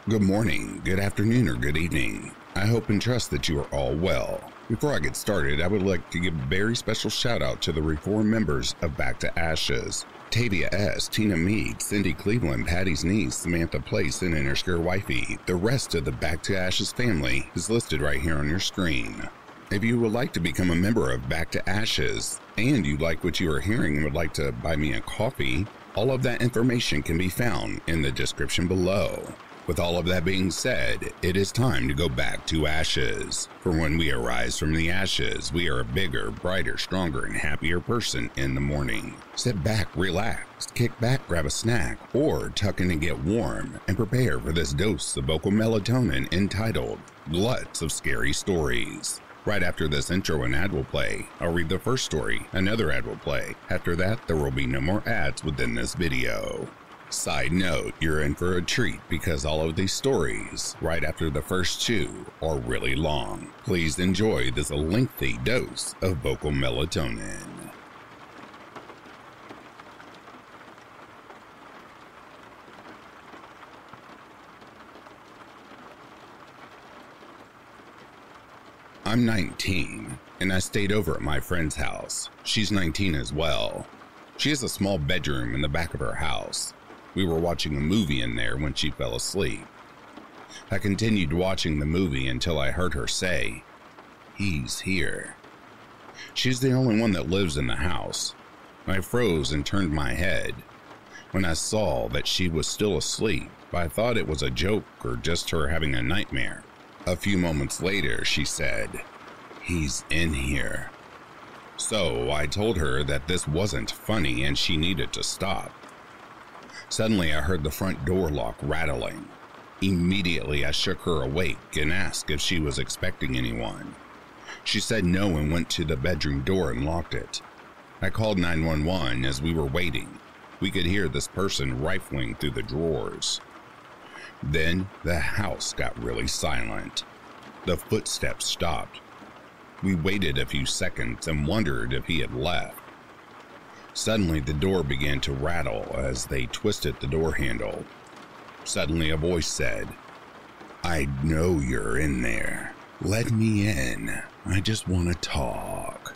Good morning, good afternoon, or good evening. I hope and trust that you are all well. Before I get started, I would like to give a very special shout out to the reform members of Back to Ashes. Tavia S., Tina Mead, Cindy Cleveland, Patty's niece, Samantha Place, and Interscare Wifey. The rest of the Back to Ashes family is listed right here on your screen. If you would like to become a member of Back to Ashes, and you like what you are hearing and would like to buy me a coffee, all of that information can be found in the description below. With all of that being said, it is time to go back to ashes. For when we arise from the ashes, we are a bigger, brighter, stronger, and happier person in the morning. Sit back, relax, kick back, grab a snack, or tuck in and get warm, and prepare for this dose of vocal melatonin entitled Gluts of Scary Stories. Right after this intro, an ad will play. I'll read the first story, another ad will play. After that, there will be no more ads within this video. Side note, you're in for a treat because all of these stories, right after the first two, are really long. Please enjoy this lengthy dose of vocal melatonin. I'm 19, and I stayed over at my friend's house. She's 19 as well. She has a small bedroom in the back of her house. We were watching a movie in there when she fell asleep. I continued watching the movie until I heard her say, "He's here." She's the only one that lives in the house. I froze and turned my head. When I saw that she was still asleep, I thought it was a joke or just her having a nightmare. A few moments later, she said, "He's in here." So I told her that this wasn't funny and she needed to stop. Suddenly, I heard the front door lock rattling. Immediately, I shook her awake and asked if she was expecting anyone. She said no and went to the bedroom door and locked it. I called 911 as we were waiting. We could hear this person rifling through the drawers. Then, the house got really silent. The footsteps stopped. We waited a few seconds and wondered if he had left. Suddenly, the door began to rattle as they twisted the door handle. Suddenly, a voice said, "I know you're in there. Let me in. I just want to talk."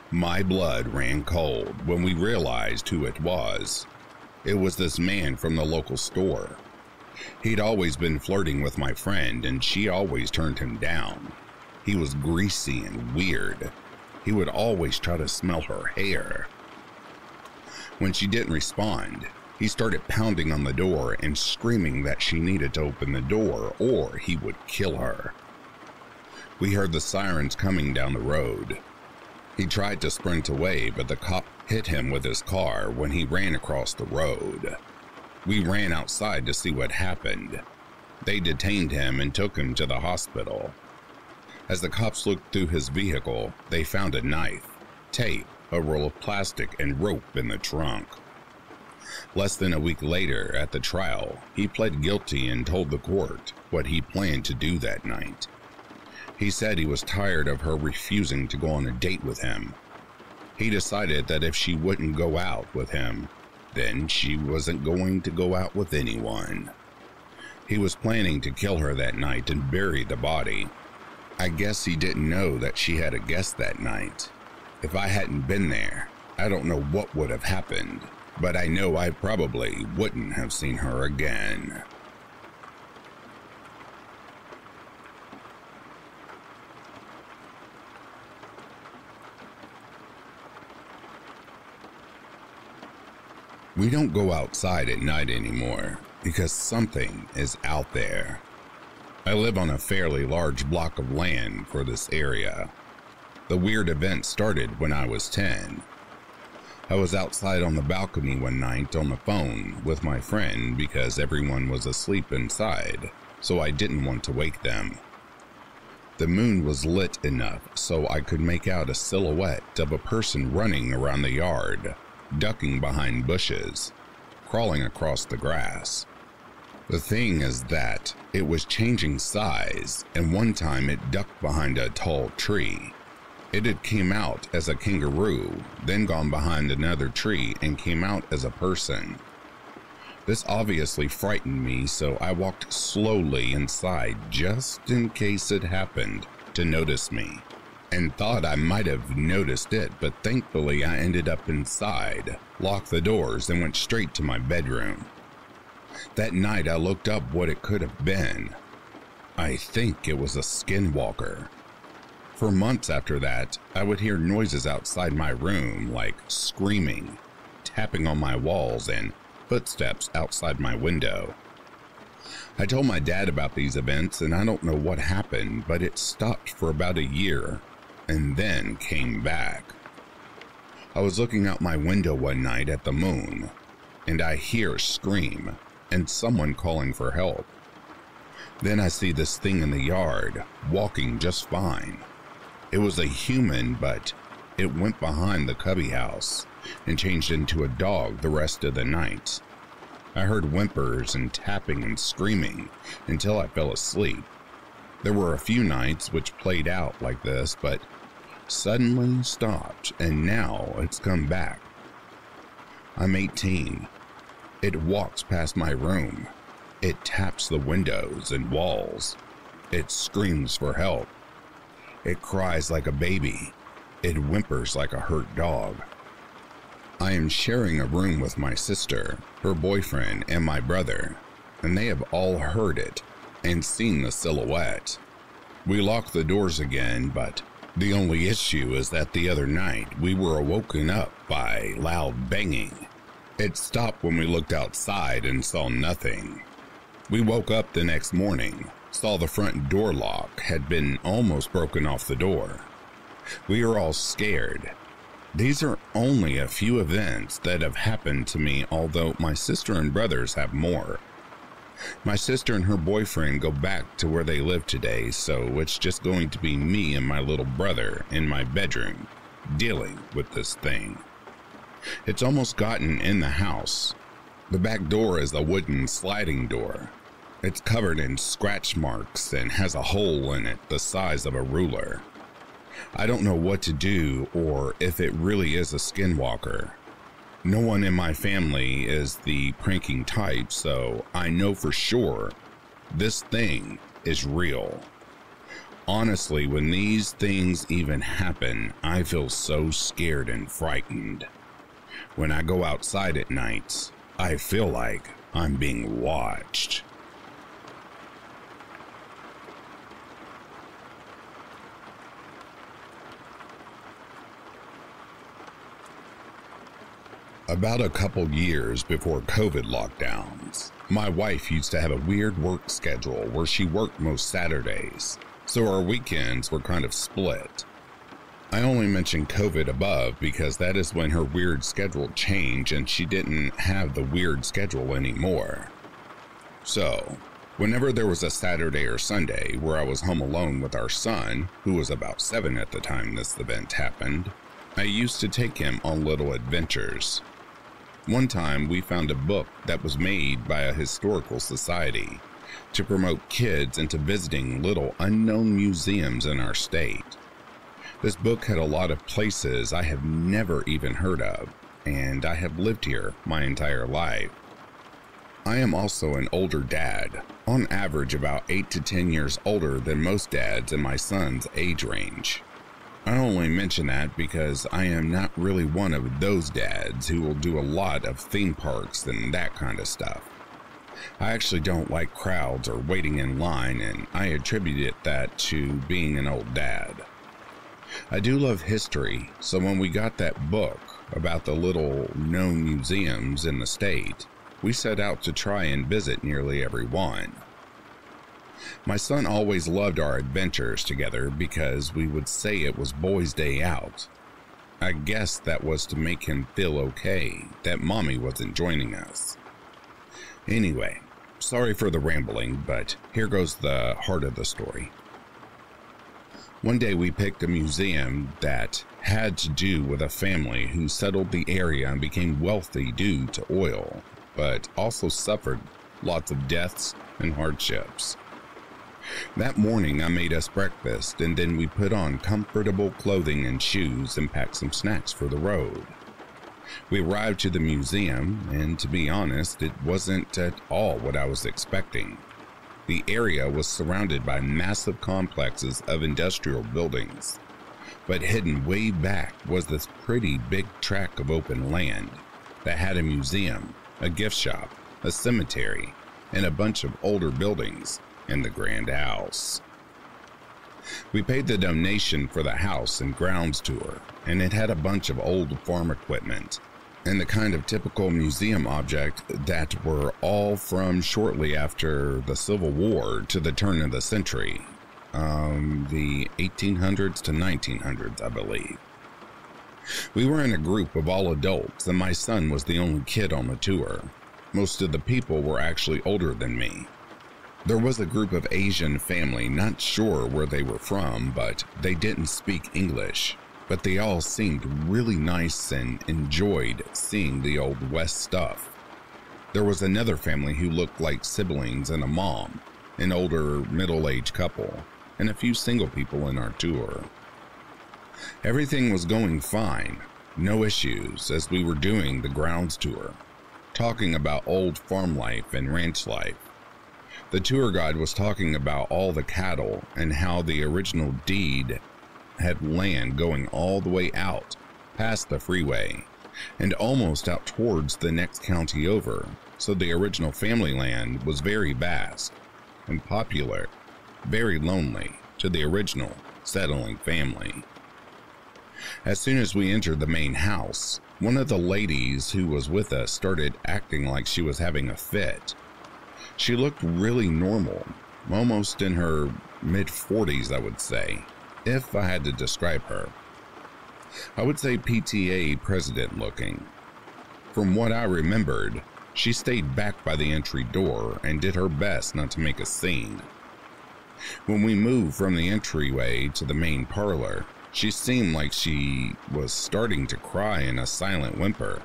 My blood ran cold when we realized who it was. It was this man from the local store. He'd always been flirting with my friend, and she always turned him down. He was greasy and weird. He would always try to smell her hair. When she didn't respond, he started pounding on the door and screaming that she needed to open the door or he would kill her. We heard the sirens coming down the road. He tried to sprint away, but the cop hit him with his car when he ran across the road. We ran outside to see what happened. They detained him and took him to the hospital. As the cops looked through his vehicle, they found a knife, tape, a roll of plastic, and rope in the trunk. Less than a week later, at the trial, he pled guilty and told the court what he planned to do that night. He said he was tired of her refusing to go on a date with him. He decided that if she wouldn't go out with him, then she wasn't going to go out with anyone. He was planning to kill her that night and bury the body. I guess he didn't know that she had a guest that night. If I hadn't been there, I don't know what would have happened, but I know I probably wouldn't have seen her again. We don't go outside at night anymore because something is out there. I live on a fairly large block of land for this area. The weird event started when I was 10. I was outside on the balcony one night on the phone with my friend because everyone was asleep inside, so I didn't want to wake them. The moon was lit enough so I could make out a silhouette of a person running around the yard, ducking behind bushes, crawling across the grass. The thing is that it was changing size, and one time it ducked behind a tall tree. It had came out as a kangaroo, then gone behind another tree and came out as a person. This obviously frightened me, so I walked slowly inside just in case it happened to notice me, and thought I might have noticed it, but thankfully I ended up inside, locked the doors, and went straight to my bedroom. That night I looked up what it could have been. I think it was a skinwalker. For months after that, I would hear noises outside my room, like screaming, tapping on my walls, and footsteps outside my window. I told my dad about these events, and I don't know what happened, but it stopped for about a year and then came back. I was looking out my window one night at the moon, and I hear a scream and someone calling for help. Then I see this thing in the yard, walking just fine. It was a human, but it went behind the cubby house and changed into a dog the rest of the night. I heard whimpers and tapping and screaming until I fell asleep. There were a few nights which played out like this, but suddenly stopped, and now it's come back. I'm 18. It walks past my room. It taps the windows and walls. It screams for help. It cries like a baby. It whimpers like a hurt dog. I am sharing a room with my sister, her boyfriend, and my brother, and they have all heard it and seen the silhouette. We locked the doors again, but the only issue is that the other night we were woken up by loud banging. It stopped when we looked outside and saw nothing. We woke up the next morning, saw the front door lock had been almost broken off the door. We are all scared. These are only a few events that have happened to me, although my sister and brothers have more. My sister and her boyfriend go back to where they live today, so it's just going to be me and my little brother in my bedroom dealing with this thing. It's almost gotten in the house. The back door is a wooden sliding door. It's covered in scratch marks and has a hole in it the size of a ruler. I don't know what to do or if it really is a skinwalker. No one in my family is the pranking type, so I know for sure this thing is real. Honestly, when these things even happen, I feel so scared and frightened. When I go outside at night, I feel like I'm being watched. About a couple years before COVID lockdowns, my wife used to have a weird work schedule where she worked most Saturdays, so our weekends were kind of split. I only mention COVID above because that is when her weird schedule changed and she didn't have the weird schedule anymore. So, whenever there was a Saturday or Sunday where I was home alone with our son, who was about 7 at the time this event happened, I used to take him on little adventures. One time we found a book that was made by a historical society to promote kids into visiting little unknown museums in our state. This book had a lot of places I have never even heard of, and I have lived here my entire life. I am also an older dad, on average about 8 to 10 years older than most dads in my son's age range. I only mention that because I am not really one of those dads who will do a lot of theme parks and that kind of stuff. I actually don't like crowds or waiting in line, and I attribute that to being an old dad. I do love history, so when we got that book about the little known museums in the state, we set out to try and visit nearly every one. My son always loved our adventures together because we would say it was boys' day out. I guess that was to make him feel okay that mommy wasn't joining us. Anyway, sorry for the rambling, but here goes the heart of the story. One day we picked a museum that had to do with a family who settled the area and became wealthy due to oil, but also suffered lots of deaths and hardships. That morning I made us breakfast, and then we put on comfortable clothing and shoes and packed some snacks for the road. We arrived to the museum, and to be honest, it wasn't at all what I was expecting. The area was surrounded by massive complexes of industrial buildings, but hidden way back was this pretty big tract of open land that had a museum, a gift shop, a cemetery, and a bunch of older buildings in the grand house. We paid the donation for the house and grounds tour, and it had a bunch of old farm equipment and the kind of typical museum object that were all from shortly after the Civil War to the turn of the century, the 1800s to 1900s, I believe. We were in a group of all adults, and my son was the only kid on the tour. Most of the people were actually older than me. There was a group of Asian family, not sure where they were from, but they didn't speak English. But they all seemed really nice and enjoyed seeing the Old West stuff. There was another family who looked like siblings and a mom, an older middle-aged couple, and a few single people in our tour. Everything was going fine, no issues, as we were doing the grounds tour, talking about old farm life and ranch life. The tour guide was talking about all the cattle and how the original deed had land going all the way out past the freeway and almost out towards the next county over, so the original family land was very vast and popular, very lonely to the original settling family. As soon as we entered the main house, one of the ladies who was with us started acting like she was having a fit. She looked really normal, almost in her mid-40s, I would say, if I had to describe her. I would say PTA president looking. From what I remembered, she stayed back by the entry door and did her best not to make a scene. When we moved from the entryway to the main parlor, she seemed like she was starting to cry in a silent whimper,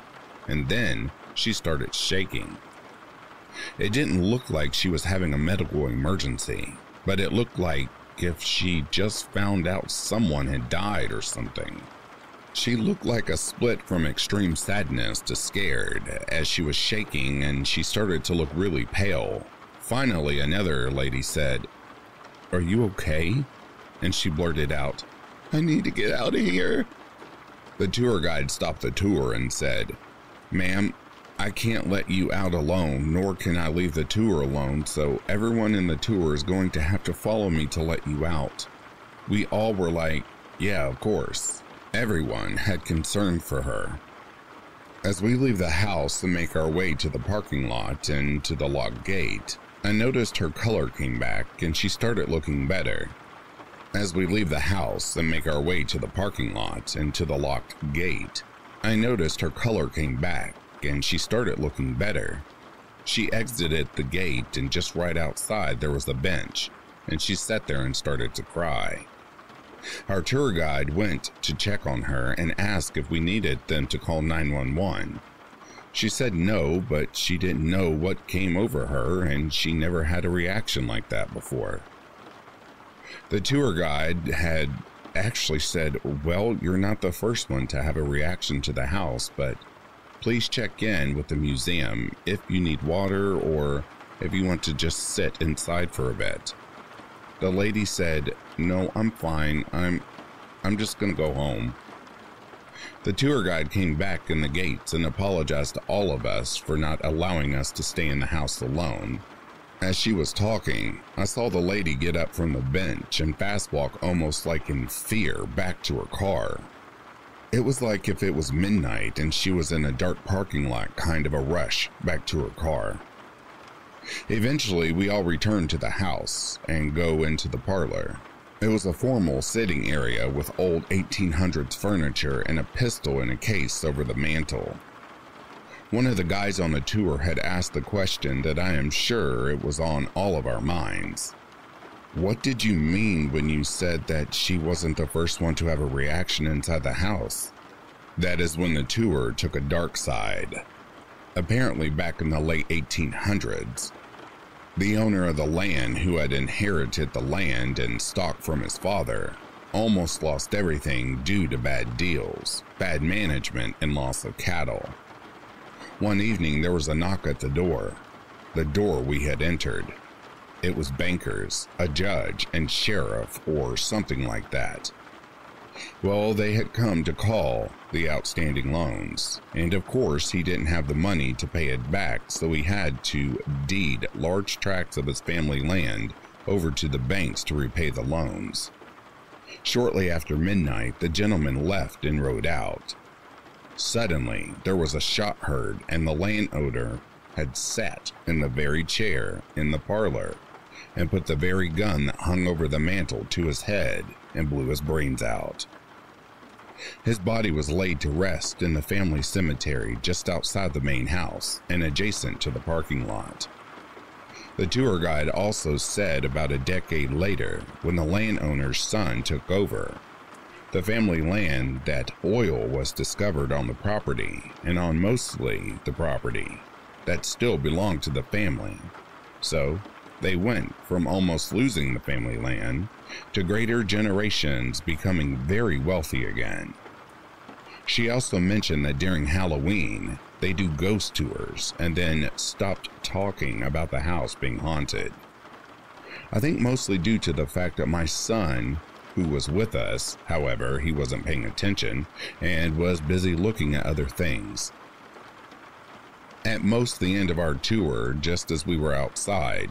and then she started shaking. It didn't look like she was having a medical emergency, but it looked like if she just found out someone had died or something. She looked like a split from extreme sadness to scared as she was shaking, and she started to look really pale. Finally, another lady said, "Are you okay?" And she blurted out, "I need to get out of here." The tour guide stopped the tour and said, "Ma'am, I can't let you out alone, nor can I leave the tour alone, so everyone in the tour is going to have to follow me to let you out." We all were like, yeah, of course. Everyone had concern for her. As we leave the house and make our way to the parking lot and to the locked gate, I noticed her color came back and she started looking better. As we leave the house and make our way to the parking lot and to the locked gate, I noticed her color came back and she started looking better. She exited the gate, and just right outside there was a bench, and she sat there and started to cry. Our tour guide went to check on her and asked if we needed them to call 911. She said no, but she didn't know what came over her, and she never had a reaction like that before. The tour guide had actually said, "Well, you're not the first one to have a reaction to the house, but please check in with the museum if you need water or if you want to just sit inside for a bit." The lady said, "No, I'm fine. I'm just gonna go home." The tour guide came back in the gates and apologized to all of us for not allowing us to stay in the house alone. As she was talking, I saw the lady get up from the bench and fast walk almost like in fear back to her car. It was like if it was midnight and she was in a dark parking lot, kind of a rush back to her car. Eventually, we all returned to the house and go into the parlor. It was a formal sitting area with old 1800s furniture and a pistol in a case over the mantel. One of the guys on the tour had asked the question that I am sure it was on all of our minds. "What did you mean when you said that she wasn't the first one to have a reaction inside the house?" That is when the tour took a dark side. Apparently back in the late 1800s, the owner of the land, who had inherited the land and stock from his father, almost lost everything due to bad deals, bad management, and loss of cattle. One evening there was a knock at the door we had entered. It was bankers, a judge, and sheriff, or something like that. Well, they had come to call the outstanding loans, and of course he didn't have the money to pay it back, so he had to deed large tracts of his family land over to the banks to repay the loans. Shortly after midnight, the gentleman left and rode out. Suddenly, there was a shot heard, and the landowner had sat in the very chair in the parlor and put the very gun that hung over the mantel to his head and blew his brains out. His body was laid to rest in the family cemetery just outside the main house and adjacent to the parking lot. The tour guide also said about a decade later, when the landowner's son took over, the family land, that oil was discovered on the property, and on mostly the property that still belonged to the family. So they went from almost losing the family land to greater generations becoming very wealthy again. She also mentioned that during Halloween, they do ghost tours and then stopped talking about the house being haunted. I think mostly due to the fact that my son, who was with us, however, he wasn't paying attention and was busy looking at other things. At most the end of our tour, just as we were outside,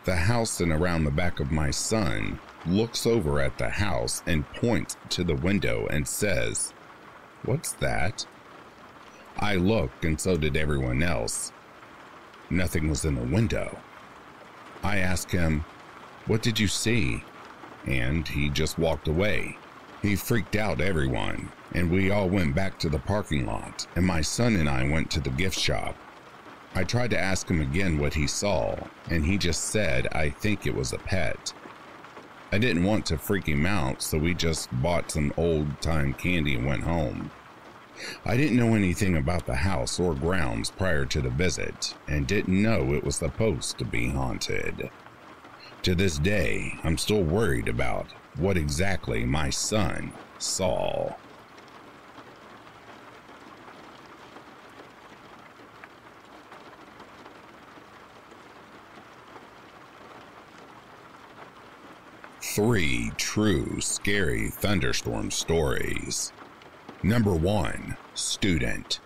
the house and around the back of my son looks over at the house and points to the window and says, "What's that?" I looked, and so did everyone else. Nothing was in the window. I asked him, "What did you see?" And he just walked away. He freaked out everyone, and we all went back to the parking lot, and my son and I went to the gift shop. I tried to ask him again what he saw, and he just said, "I think it was a pet." I didn't want to freak him out, so we just bought some old-time candy and went home. I didn't know anything about the house or grounds prior to the visit, and didn't know it was supposed to be haunted. To this day, I'm still worried about what exactly my son saw. Three true scary thunderstorm stories. Number 1, student.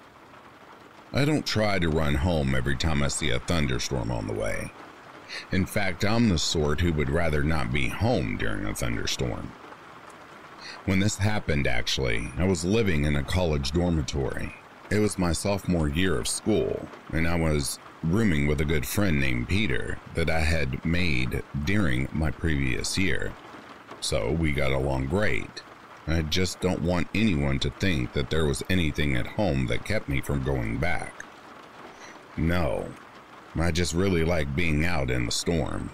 I don't try to run home every time I see a thunderstorm on the way. In fact, I'm the sort who would rather not be home during a thunderstorm. When this happened, actually, I was living in a college dormitory. It was my sophomore year of school, and I was rooming with a good friend named Peter that I had made during my previous year. So we got along great. I just don't want anyone to think that there was anything at home that kept me from going back. No, I just really like being out in the storm.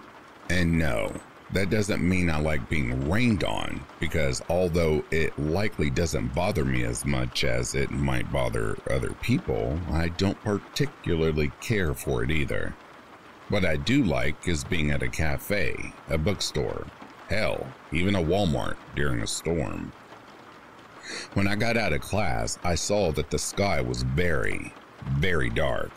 And no, that doesn't mean I like being rained on, because although it likely doesn't bother me as much as it might bother other people, I don't particularly care for it either. What I do like is being at a cafe, a bookstore, hell, even a Walmart during a storm. When I got out of class, I saw that the sky was very, very dark.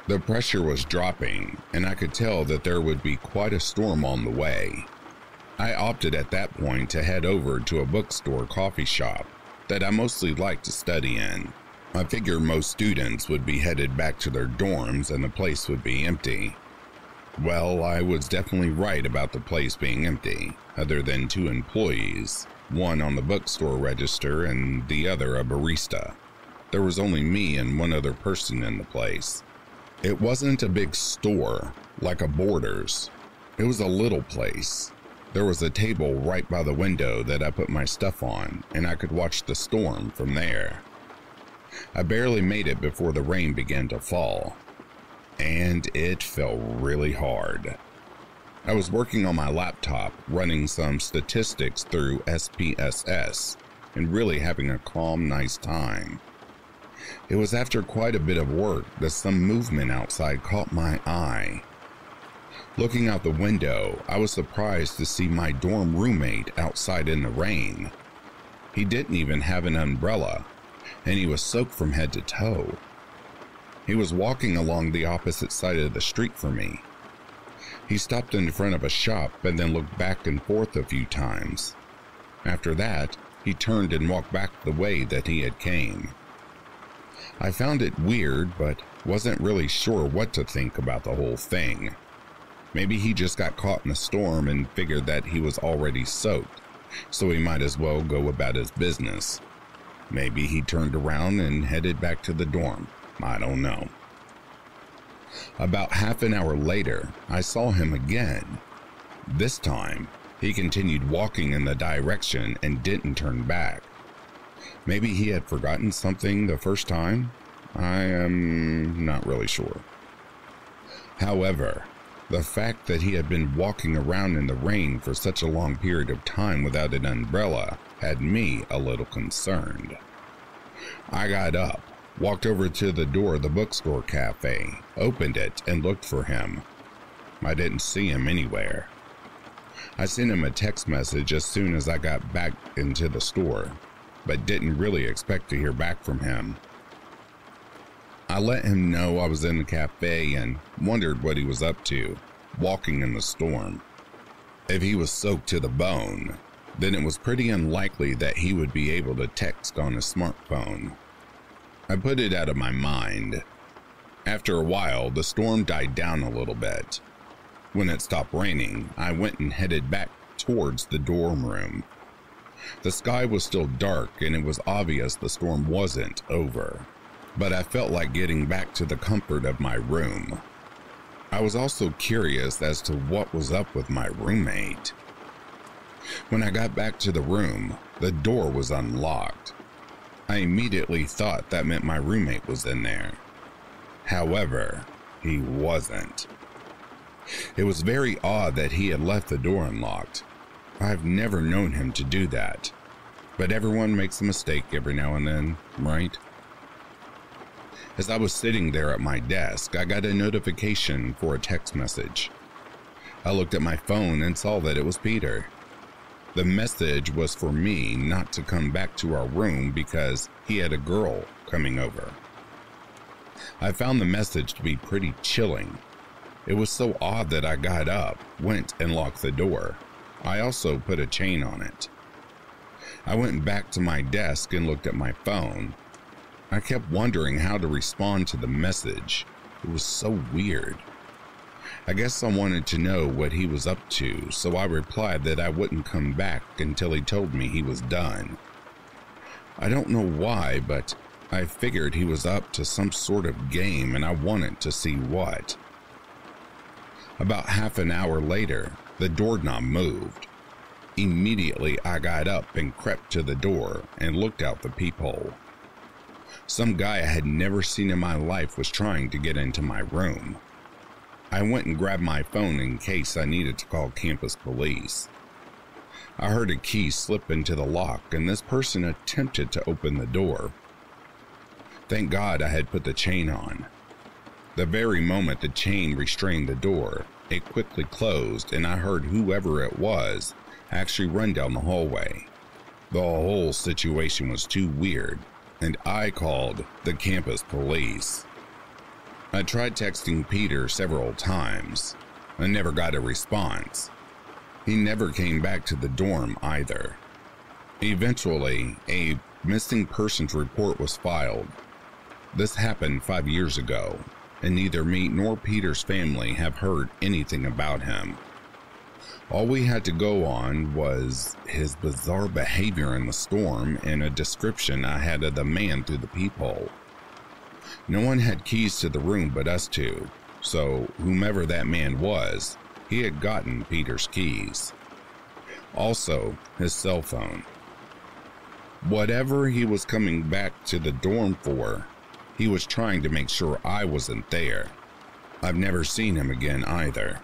The pressure was dropping, and I could tell that there would be quite a storm on the way. I opted at that point to head over to a bookstore coffee shop that I mostly like to study in. I figured most students would be headed back to their dorms and the place would be empty. Well, I was definitely right about the place being empty, other than 2 employees, one on the bookstore register and the other a barista. There was only me and one other person in the place. It wasn't a big store, like a Borders. It was a little place. There was a table right by the window that I put my stuff on, and I could watch the storm from there. I barely made it before the rain began to fall, and it fell really hard. I was working on my laptop, running some statistics through SPSS, and really having a calm, nice time. It was after quite a bit of work that some movement outside caught my eye. Looking out the window, I was surprised to see my dorm roommate outside in the rain. He didn't even have an umbrella, and he was soaked from head to toe. He was walking along the opposite side of the street from me. He stopped in front of a shop and then looked back and forth a few times. After that, he turned and walked back the way that he had came. I found it weird, but wasn't really sure what to think about the whole thing. Maybe he just got caught in the storm and figured that he was already soaked, so he might as well go about his business. Maybe he turned around and headed back to the dorm. I don't know. About half an hour later, I saw him again. This time, he continued walking in the direction and didn't turn back. Maybe he had forgotten something the first time? I am not really sure. However, the fact that he had been walking around in the rain for such a long period of time without an umbrella had me a little concerned. I got up, walked over to the door of the bookstore cafe, opened it, and looked for him. I didn't see him anywhere. I sent him a text message as soon as I got back into the store, but didn't really expect to hear back from him. I let him know I was in the cafe and wondered what he was up to, walking in the storm. If he was soaked to the bone, then it was pretty unlikely that he would be able to text on his smartphone. I put it out of my mind. After a while, the storm died down a little bit. When it stopped raining, I went and headed back towards the dorm room. The sky was still dark and it was obvious the storm wasn't over, but I felt like getting back to the comfort of my room. I was also curious as to what was up with my roommate. When I got back to the room, the door was unlocked. I immediately thought that meant my roommate was in there. However, he wasn't. It was very odd that he had left the door unlocked. I've never known him to do that, but everyone makes a mistake every now and then, right? As I was sitting there at my desk, I got a notification for a text message. I looked at my phone and saw that it was Peter. The message was for me not to come back to our room because he had a girl coming over. I found the message to be pretty chilling. It was so odd that I got up, went and locked the door. I also put a chain on it. I went back to my desk and looked at my phone. I kept wondering how to respond to the message. It was so weird. I guess I wanted to know what he was up to, so I replied that I wouldn't come back until he told me he was done. I don't know why, but I figured he was up to some sort of game and I wanted to see what. About half an hour later, the doorknob moved. Immediately, I got up and crept to the door and looked out the peephole. Some guy I had never seen in my life was trying to get into my room. I went and grabbed my phone in case I needed to call campus police. I heard a key slip into the lock and this person attempted to open the door. Thank God I had put the chain on. The very moment the chain restrained the door, it quickly closed and I heard whoever it was actually run down the hallway. The whole situation was too weird and I called the campus police. I tried texting Peter several times. I never got a response. He never came back to the dorm either. Eventually, a missing persons report was filed. This happened 5 years ago, and neither me nor Peter's family have heard anything about him. All we had to go on was his bizarre behavior in the storm and a description I had of the man through the peephole. No one had keys to the room but us two, so whomever that man was, he had gotten Peter's keys. Also, his cell phone. Whatever he was coming back to the dorm for, he was trying to make sure I wasn't there. I've never seen him again either.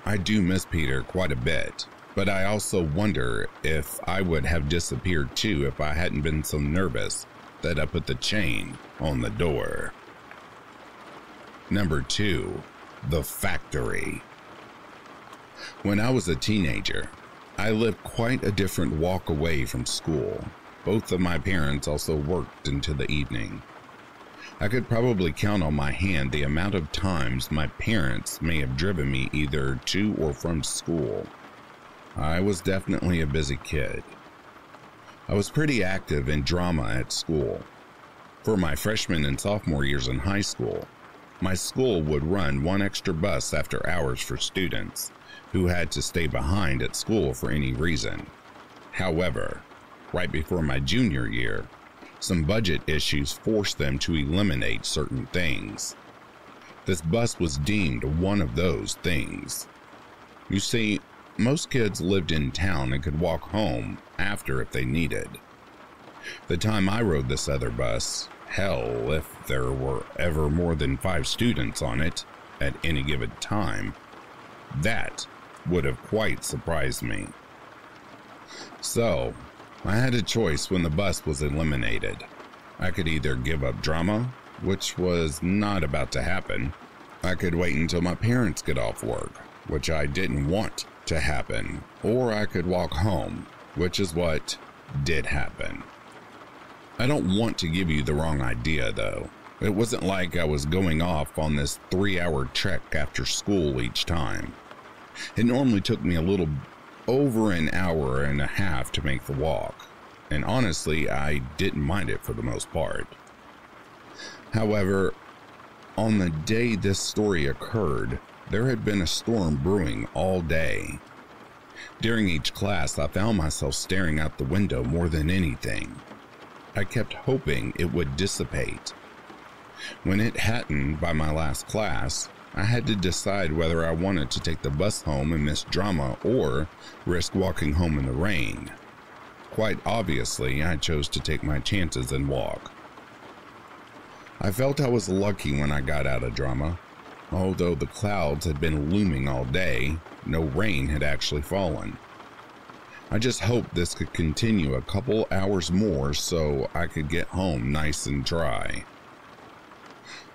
I do miss Peter quite a bit, but I also wonder if I would have disappeared too if I hadn't been so nervous that I put the chain on the door. Number 2, the factory. When I was a teenager, I lived quite a different walk away from school. Both of my parents also worked into the evening. I could probably count on my hand the amount of times my parents may have driven me either to or from school. I was definitely a busy kid. I was pretty active in drama at school. For my freshman and sophomore years in high school, my school would run one extra bus after hours for students who had to stay behind at school for any reason. However, right before my junior year, some budget issues forced them to eliminate certain things. This bus was deemed one of those things. You see, most kids lived in town and could walk home after if they needed. The time I rode this other bus, hell, if there were ever more than 5 students on it at any given time, that would have quite surprised me. So, I had a choice when the bus was eliminated. I could either give up drama, which was not about to happen. I could wait until my parents get off work, which I didn't want to happen, or I could walk home, which is what did happen. I don't want to give you the wrong idea, though. It wasn't like I was going off on this 3-hour trek after school each time. It normally took me a little over an hour and a half to make the walk, and honestly, I didn't mind it for the most part. However, on the day this story occurred, there had been a storm brewing all day. During each class, I found myself staring out the window more than anything. I kept hoping it would dissipate. When it hadn't by my last class, I had to decide whether I wanted to take the bus home and miss drama or risk walking home in the rain. Quite obviously, I chose to take my chances and walk. I felt I was lucky when I got out of drama. Although the clouds had been looming all day, no rain had actually fallen. I just hoped this could continue a couple hours more so I could get home nice and dry.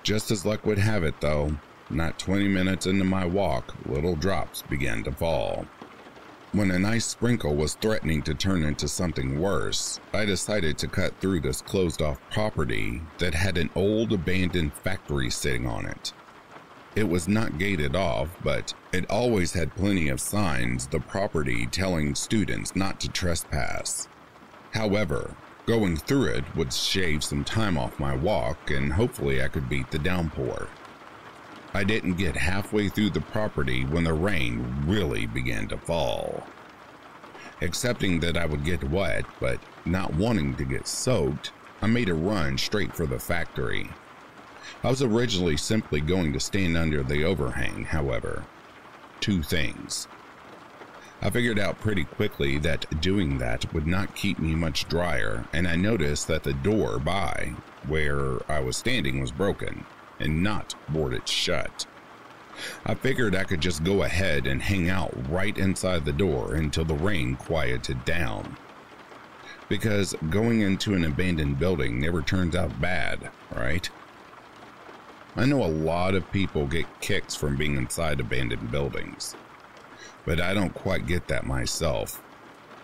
Just as luck would have it, though, not 20 minutes into my walk, little drops began to fall. When a nice sprinkle was threatening to turn into something worse, I decided to cut through this closed-off property that had an old abandoned factory sitting on it. It was not gated off, but it always had plenty of signs the property telling students not to trespass. However, going through it would shave some time off my walk and hopefully I could beat the downpour. I didn't get halfway through the property when the rain really began to fall. Accepting that I would get wet, but not wanting to get soaked, I made a run straight for the factory. I was originally simply going to stand under the overhang, however. 2 things. I figured out pretty quickly that doing that would not keep me much drier, and I noticed that the door by where I was standing was broken and not boarded shut. I figured I could just go ahead and hang out right inside the door until the rain quieted down. Because going into an abandoned building never turns out bad, right? I know a lot of people get kicks from being inside abandoned buildings, but I don't quite get that myself.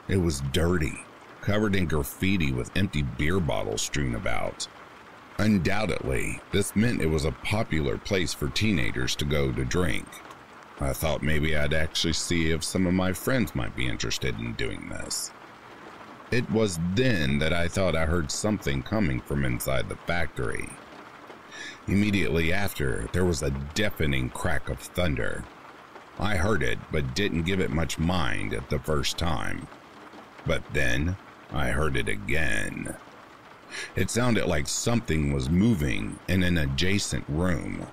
It was dirty, covered in graffiti with empty beer bottles strewn about. Undoubtedly, this meant it was a popular place for teenagers to go to drink. I thought maybe I'd actually see if some of my friends might be interested in doing this. It was then that I thought I heard something coming from inside the factory. Immediately after, there was a deafening crack of thunder. I heard it, but didn't give it much mind at the first time. But then, I heard it again. It sounded like something was moving in an adjacent room.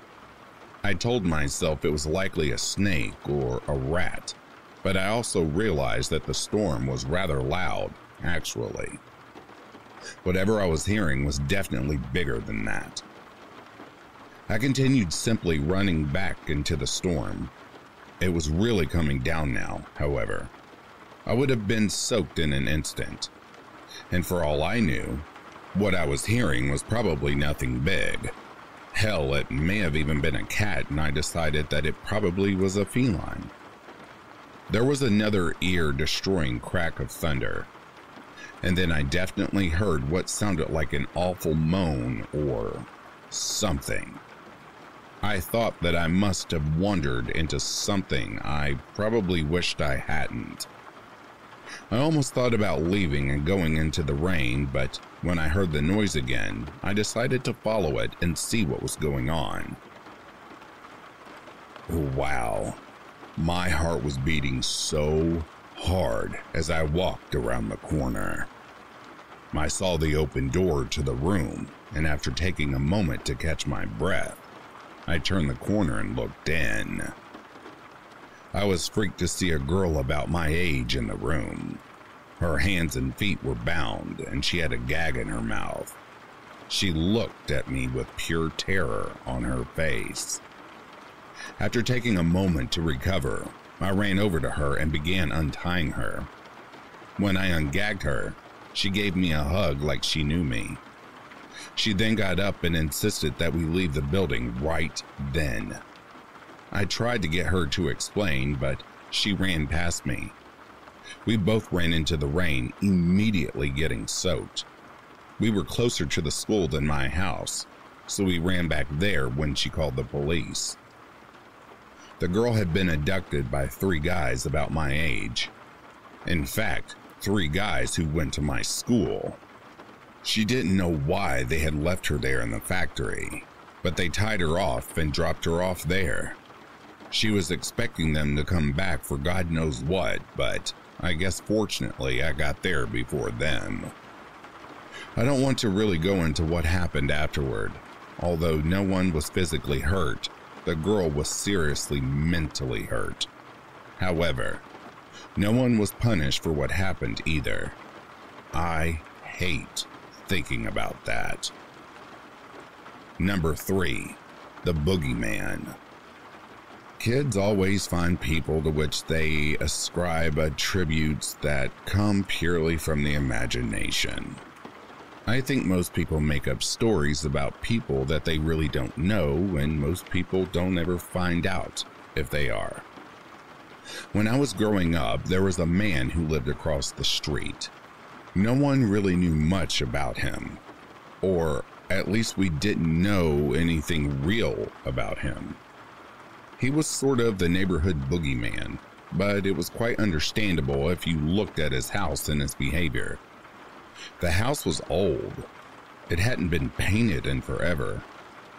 I told myself it was likely a snake or a rat, but I also realized that the storm was rather loud, actually. Whatever I was hearing was definitely bigger than that. I continued simply running back into the storm. It was really coming down now, however. I would have been soaked in an instant. And for all I knew, what I was hearing was probably nothing big. Hell, it may have even been a cat, and I decided that it probably was a feline. There was another ear-destroying crack of thunder, and then I definitely heard what sounded like an awful moan or something. I thought that I must have wandered into something I probably wished I hadn't. I almost thought about leaving and going into the rain, but when I heard the noise again, I decided to follow it and see what was going on. Wow, my heart was beating so hard as I walked around the corner. I saw the open door to the room, and after taking a moment to catch my breath, I turned the corner and looked in. I was freaked to see a girl about my age in the room. Her hands and feet were bound, and she had a gag in her mouth. She looked at me with pure terror on her face. After taking a moment to recover, I ran over to her and began untying her. When I ungagged her, she gave me a hug like she knew me. She then got up and insisted that we leave the building right then. I tried to get her to explain, but she ran past me. We both ran into the rain, immediately getting soaked. We were closer to the school than my house, so we ran back there when she called the police. The girl had been abducted by 3 guys about my age. In fact, 3 guys who went to my school. She didn't know why they had left her there in the factory, but they tied her off and dropped her off there. She was expecting them to come back for God knows what, but I guess fortunately I got there before them. I don't want to really go into what happened afterward. Although no one was physically hurt, the girl was seriously mentally hurt. However, no one was punished for what happened either. I hate thinking about that. Number 3, the boogeyman. Kids always find people to which they ascribe attributes that come purely from the imagination. I think most people make up stories about people that they really don't know, and most people don't ever find out if they are. When I was growing up, there was a man who lived across the street. No one really knew much about him, or at least we didn't know anything real about him. He was sort of the neighborhood boogeyman, but it was quite understandable if you looked at his house and his behavior. The house was old. It hadn't been painted in forever.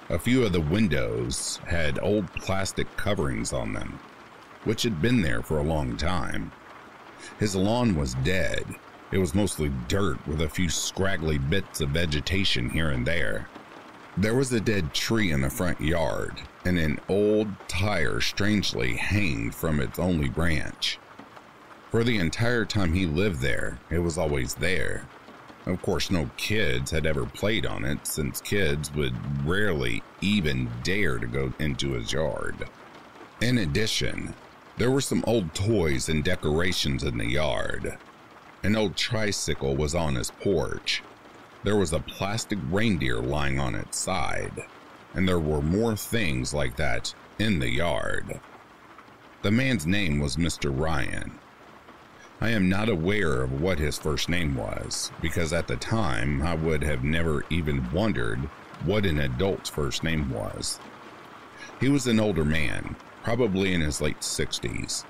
A few of the windows had old plastic coverings on them, which had been there for a long time. His lawn was dead. It was mostly dirt with a few scraggly bits of vegetation here and there. There was a dead tree in the front yard, and an old tire strangely hanged from its only branch. For the entire time he lived there, it was always there. Of course, no kids had ever played on it, since kids would rarely even dare to go into his yard. In addition, there were some old toys and decorations in the yard. An old tricycle was on his porch. There was a plastic reindeer lying on its side, and there were more things like that in the yard. The man's name was Mr. Ryan. I am not aware of what his first name was, because at the time I would have never even wondered what an adult's first name was. He was an older man, probably in his late 60s.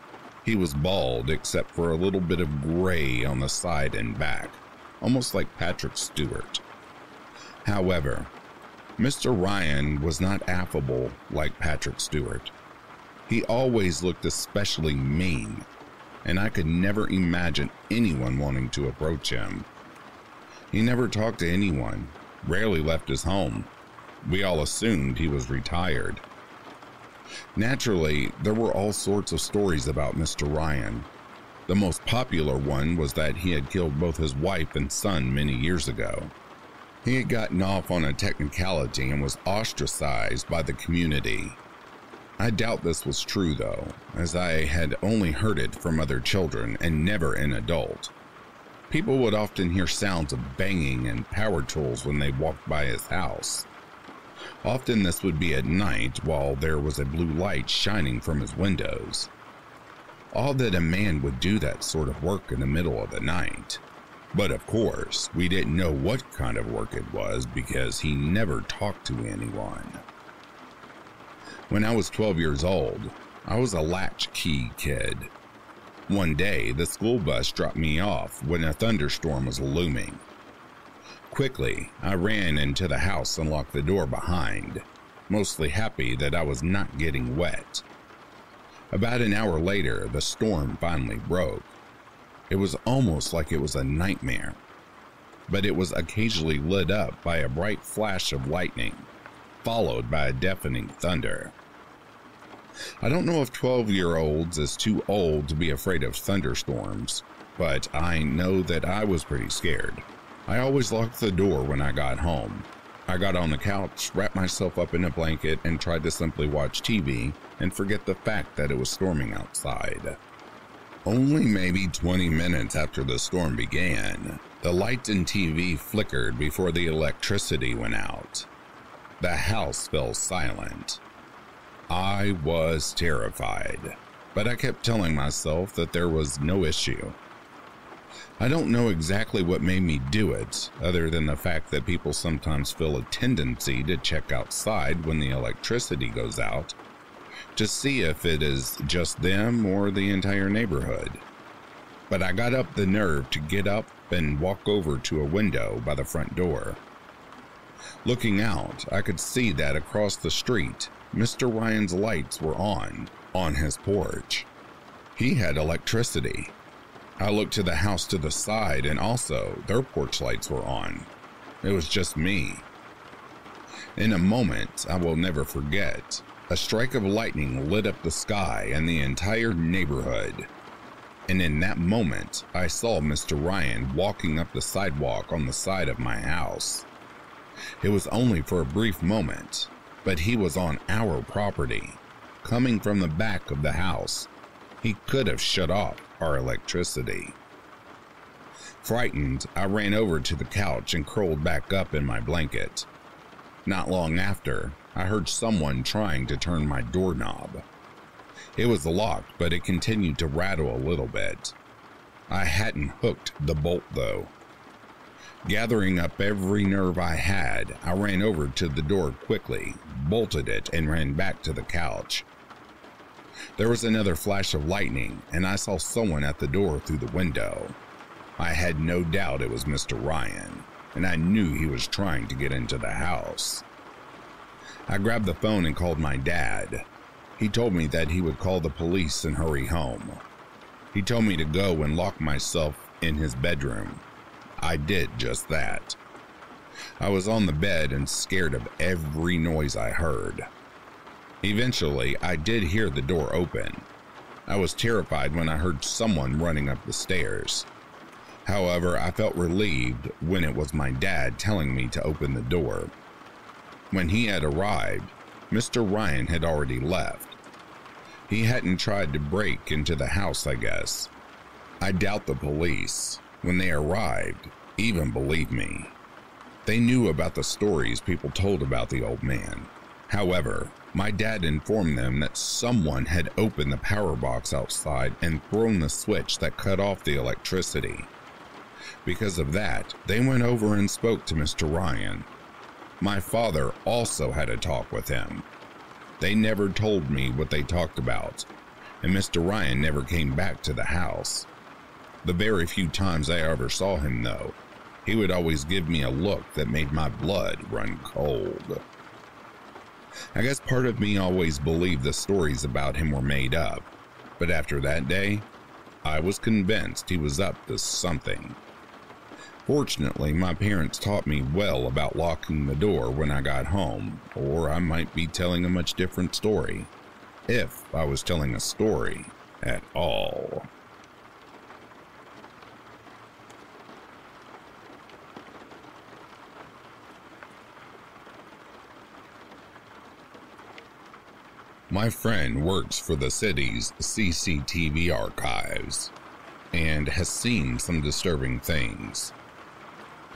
He was bald except for a little bit of gray on the side and back, almost like Patrick Stewart. However, Mr. Ryan was not affable like Patrick Stewart. He always looked especially mean, and I could never imagine anyone wanting to approach him. He never talked to anyone, rarely left his home. We all assumed he was retired. Naturally, there were all sorts of stories about Mr. Ryan. The most popular one was that he had killed both his wife and son many years ago. He had gotten off on a technicality and was ostracized by the community. I doubt this was true though, as I had only heard it from other children and never an adult. People would often hear sounds of banging and power tools when they walked by his house. Often this would be at night while there was a blue light shining from his windows. odd that a man would do that sort of work in the middle of the night. But of course, we didn't know what kind of work it was because he never talked to anyone. When I was 12 years old, I was a latchkey kid. One day, the school bus dropped me off when a thunderstorm was looming. Quickly, I ran into the house and locked the door behind, mostly happy that I was not getting wet. About an hour later, the storm finally broke. It was almost like it was a nightmare, but it was occasionally lit up by a bright flash of lightning, followed by a deafening thunder. I don't know if 12-year-olds is too old to be afraid of thunderstorms, but I know that I was pretty scared. I always locked the door when I got home. I got on the couch, wrapped myself up in a blanket, and tried to simply watch TV and forget the fact that it was storming outside. Only maybe 20 minutes after the storm began, the lights and TV flickered before the electricity went out. The house fell silent. I was terrified, but I kept telling myself that there was no issue. I don't know exactly what made me do it, other than the fact that people sometimes feel a tendency to check outside when the electricity goes out, to see if it is just them or the entire neighborhood. But I got up the nerve to get up and walk over to a window by the front door. Looking out, I could see that across the street, Mr. Ryan's lights were on his porch. He had electricity. I looked to the house to the side and also their porch lights were on. It was just me. In a moment I will never forget, a strike of lightning lit up the sky and the entire neighborhood. And in that moment, I saw Mr. Ryan walking up the sidewalk on the side of my house. It was only for a brief moment, but he was on our property, coming from the back of the house. He could have shut off our electricity. Frightened, I ran over to the couch and curled back up in my blanket. Not long after, I heard someone trying to turn my doorknob. It was locked, but it continued to rattle a little bit. I hadn't hooked the bolt though. Gathering up every nerve I had, I ran over to the door quickly, bolted it, and ran back to the couch. There was another flash of lightning, and I saw someone at the door through the window. I had no doubt it was Mr. Ryan, and I knew he was trying to get into the house. I grabbed the phone and called my dad. He told me that he would call the police and hurry home. He told me to go and lock myself in his bedroom. I did just that. I was on the bed and scared of every noise I heard. Eventually, I did hear the door open. I was terrified when I heard someone running up the stairs. However, I felt relieved when it was my dad telling me to open the door. When he had arrived, Mr. Ryan had already left. He hadn't tried to break into the house, I guess. I doubt the police, when they arrived, even believed me. They knew about the stories people told about the old man. However, my dad informed them that someone had opened the power box outside and thrown the switch that cut off the electricity. Because of that, they went over and spoke to Mr. Ryan. My father also had a talk with him. They never told me what they talked about, and Mr. Ryan never came back to the house. The very few times I ever saw him, though, he would always give me a look that made my blood run cold. I guess part of me always believed the stories about him were made up, but after that day, I was convinced he was up to something. Fortunately, my parents taught me well about locking the door when I got home, or I might be telling a much different story, if I was telling a story at all. My friend works for the city's CCTV archives and has seen some disturbing things.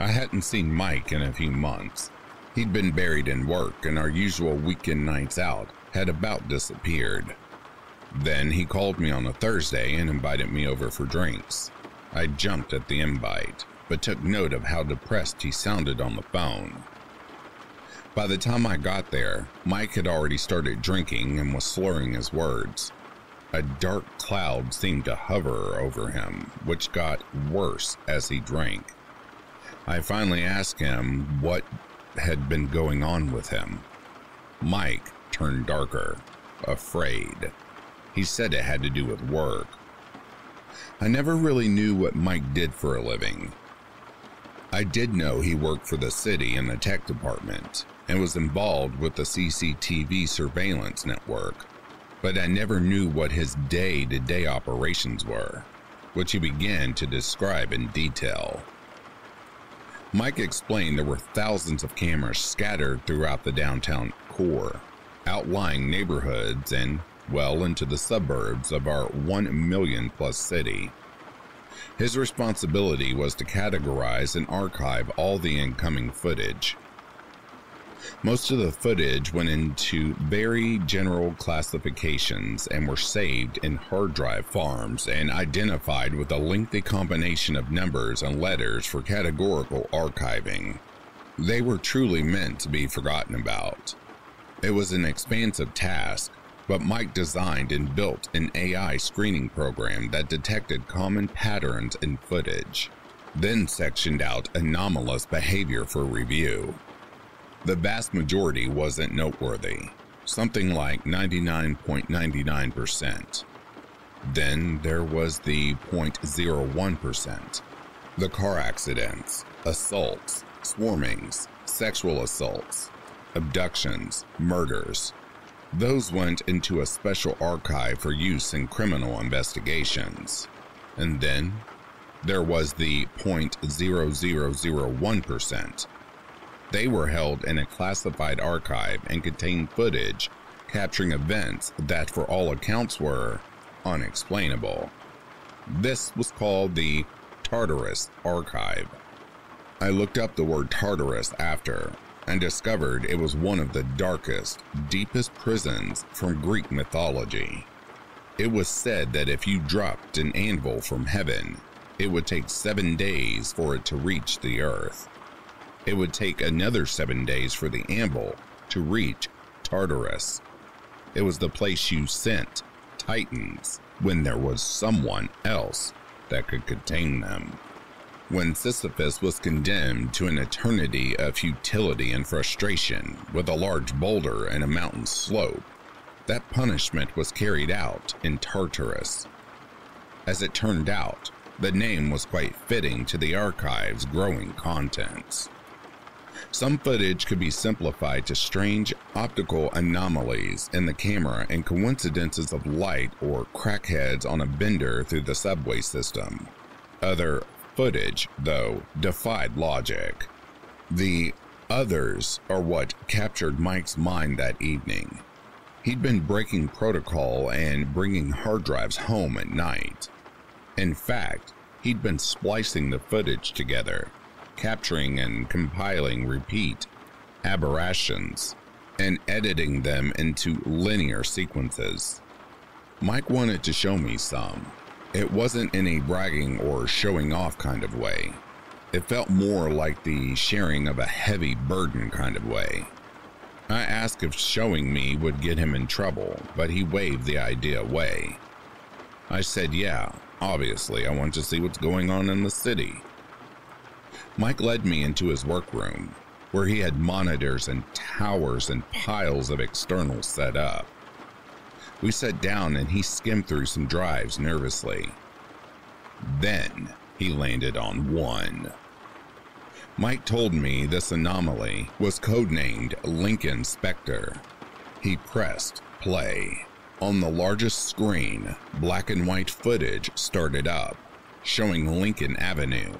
I hadn't seen Mike in a few months. He'd been buried in work, and our usual weekend nights out had about disappeared. Then he called me on a Thursday and invited me over for drinks. I jumped at the invite, but took note of how depressed he sounded on the phone. By the time I got there, Mike had already started drinking and was slurring his words. A dark cloud seemed to hover over him, which got worse as he drank. I finally asked him what had been going on with him. Mike turned darker, afraid. He said it had to do with work. I never really knew what Mike did for a living. I did know he worked for the city in the tech department and was involved with the CCTV surveillance network, but I never knew what his day-to-day operations were, which he began to describe in detail. Mike explained there were thousands of cameras scattered throughout the downtown core, outlying neighborhoods and well into the suburbs of our 1 million plus city. His responsibility was to categorize and archive all the incoming footage. Most of the footage went into very general classifications and were saved in hard drive farms and identified with a lengthy combination of numbers and letters for categorical archiving. They were truly meant to be forgotten about. It was an expansive task, but Mike designed and built an AI screening program that detected common patterns in footage, then sectioned out anomalous behavior for review. The vast majority wasn't noteworthy, something like 99.99%. Then there was the 0.01%. The car accidents, assaults, swarmings, sexual assaults, abductions, murders. Those went into a special archive for use in criminal investigations. And then there was the 0.0001%. They were held in a classified archive and contained footage capturing events that for all accounts were unexplainable. This was called the Tartarus Archive. I looked up the word Tartarus after and discovered it was one of the darkest, deepest prisons from Greek mythology. It was said that if you dropped an anvil from heaven, it would take 7 days for it to reach the earth. It would take another 7 days for the anvil to reach Tartarus. It was the place you sent titans when there was someone else that could contain them. When Sisyphus was condemned to an eternity of futility and frustration with a large boulder and a mountain slope, that punishment was carried out in Tartarus. As it turned out, the name was quite fitting to the archive's growing contents. Some footage could be simplified to strange optical anomalies in the camera and coincidences of light or crackheads on a bender through the subway system. Other footage, though, defied logic. The others are what captured Mike's mind that evening. He'd been breaking protocol and bringing hard drives home at night. In fact, he'd been splicing the footage together, capturing and compiling repeat aberrations, and editing them into linear sequences. Mike wanted to show me some. It wasn't in a bragging or showing off kind of way. It felt more like the sharing of a heavy burden kind of way. I asked if showing me would get him in trouble, but he waved the idea away. I said, yeah, obviously I want to see what's going on in the city. Mike led me into his workroom, where he had monitors and towers and piles of externals set up. We sat down and he skimmed through some drives nervously. Then he landed on one. Mike told me this anomaly was codenamed Lincoln Spectre. He pressed play. On the largest screen, black and white footage started up, showing Lincoln Avenue,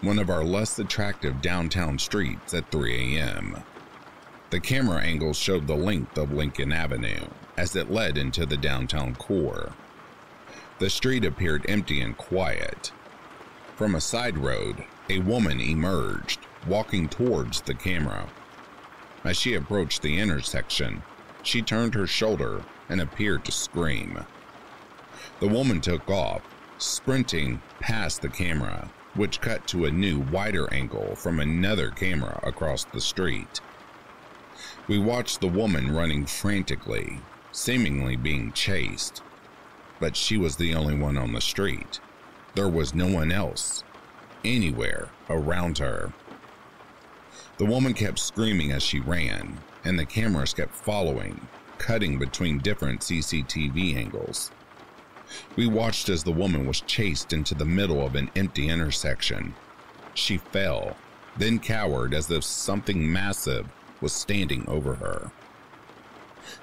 one of our less attractive downtown streets, at 3 a.m. The camera angles showed the length of Lincoln Avenue as it led into the downtown core. The street appeared empty and quiet. From a side road, a woman emerged, walking towards the camera. As she approached the intersection, she turned her shoulder and appeared to scream. The woman took off, sprinting past the camera, which cut to a new, wider angle from another camera across the street. We watched the woman running frantically, seemingly being chased, but she was the only one on the street. There was no one else anywhere around her. The woman kept screaming as she ran, and the cameras kept following, cutting between different CCTV angles. We watched as the woman was chased into the middle of an empty intersection. She fell, then cowered as if something massive was standing over her.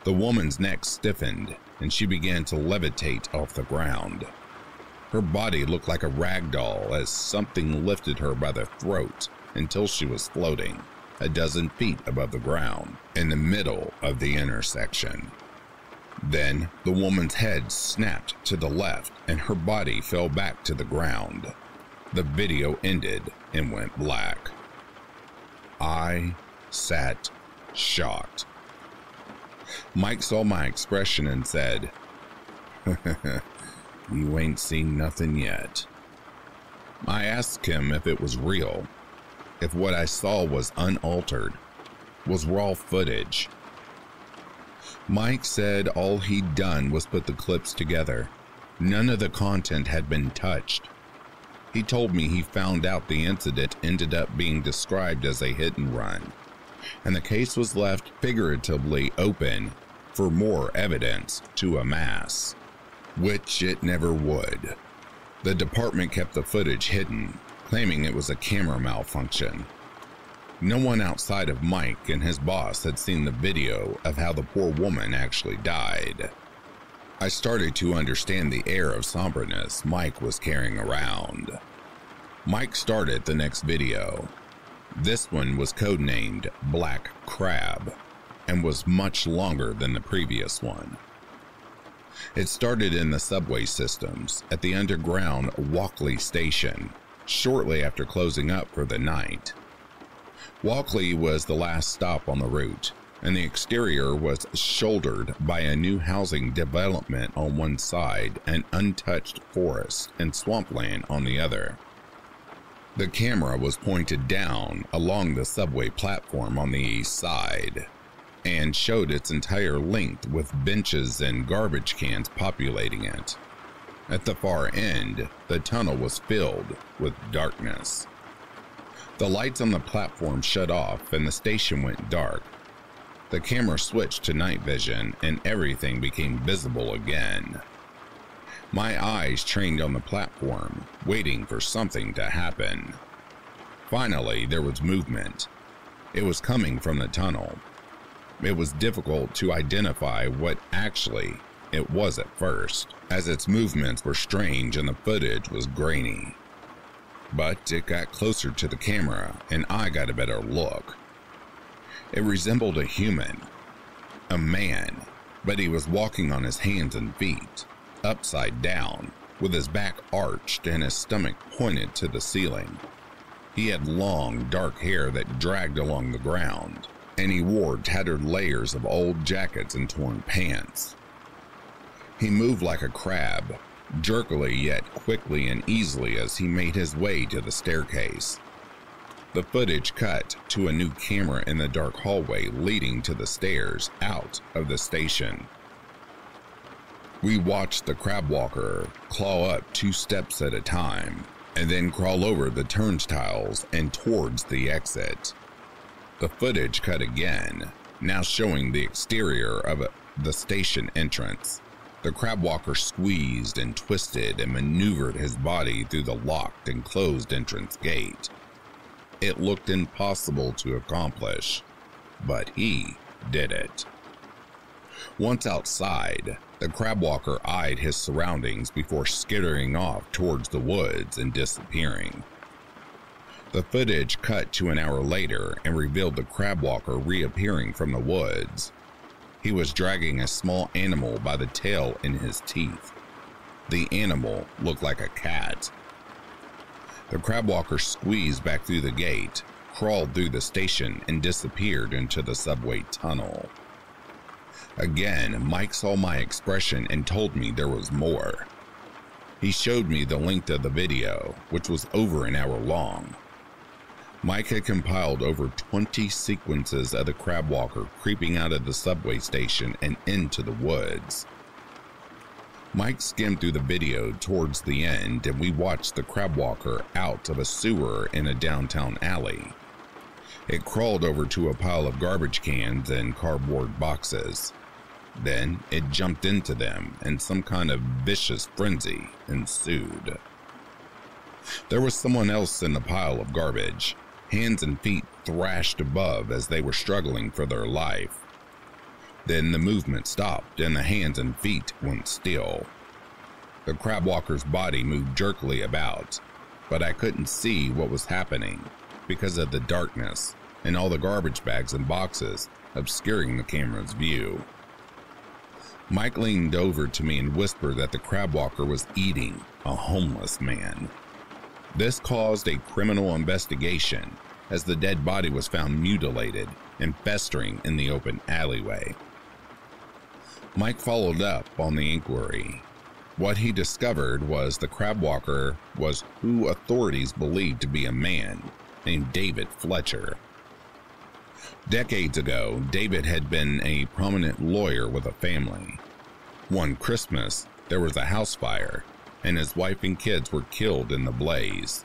The woman's neck stiffened, and she began to levitate off the ground. Her body looked like a rag doll as something lifted her by the throat until she was floating a dozen feet above the ground in the middle of the intersection. Then the woman's head snapped to the left and her body fell back to the ground. The video ended and went black. I sat shocked. Mike saw my expression and said, "You ain't seen nothing yet." I asked him if it was real, if what I saw was unaltered, was raw footage. Mike said all he'd done was put the clips together. None of the content had been touched. He told me he found out the incident ended up being described as a hit and run, and the case was left figuratively open for more evidence to amass, which it never would. The department kept the footage hidden, claiming it was a camera malfunction. No one outside of Mike and his boss had seen the video of how the poor woman actually died. I started to understand the air of somberness Mike was carrying around. Mike started the next video. This one was codenamed Black Crab and was much longer than the previous one. It started in the subway systems at the underground Walkley station shortly after closing up for the night. Walkley was the last stop on the route, and the exterior was shouldered by a new housing development on one side and untouched forest and swampland on the other. The camera was pointed down along the subway platform on the east side and showed its entire length with benches and garbage cans populating it. At the far end, the tunnel was filled with darkness. The lights on the platform shut off and the station went dark. The camera switched to night vision and everything became visible again. My eyes trained on the platform, waiting for something to happen. Finally, there was movement. It was coming from the tunnel. It was difficult to identify what actually it was at first, as its movements were strange and the footage was grainy. But it got closer to the camera and I got a better look. It resembled a human, a man, but he was walking on his hands and feet, upside down, with his back arched and his stomach pointed to the ceiling. He had long, dark hair that dragged along the ground, and he wore tattered layers of old jackets and torn pants. He moved like a crab, jerkily yet quickly and easily as he made his way to the staircase. The footage cut to a new camera in the dark hallway leading to the stairs out of the station. We watched the crab walker claw up 2 steps at a time, and then crawl over the turnstiles and towards the exit. The footage cut again, now showing the exterior of the station entrance. The crab walker squeezed and twisted and maneuvered his body through the locked and closed entrance gate. It looked impossible to accomplish, but he did it. Once outside, the crab walker eyed his surroundings before skittering off towards the woods and disappearing. The footage cut to an hour later and revealed the crab walker reappearing from the woods. He was dragging a small animal by the tail in his teeth. The animal looked like a cat. The crab walker squeezed back through the gate, crawled through the station, and disappeared into the subway tunnel. Again, Mike saw my expression and told me there was more. He showed me the length of the video, which was over an hour long. Mike had compiled over 20 sequences of the crab walker creeping out of the subway station and into the woods. Mike skimmed through the video towards the end, and we watched the crab walker out of a sewer in a downtown alley. It crawled over to a pile of garbage cans and cardboard boxes. Then it jumped into them, and some kind of vicious frenzy ensued. There was someone else in the pile of garbage. Hands and feet thrashed above as they were struggling for their life. Then the movement stopped and the hands and feet went still. The crab walker's body moved jerkily about, but I couldn't see what was happening because of the darkness and all the garbage bags and boxes obscuring the camera's view. Mike leaned over to me and whispered that the crab walker was eating a homeless man. This caused a criminal investigation as the dead body was found mutilated and festering in the open alleyway. Mike followed up on the inquiry. What he discovered was the crab walker was who authorities believed to be a man named David Fletcher. Decades ago, David had been a prominent lawyer with a family. One Christmas, there was a house fire, and his wife and kids were killed in the blaze.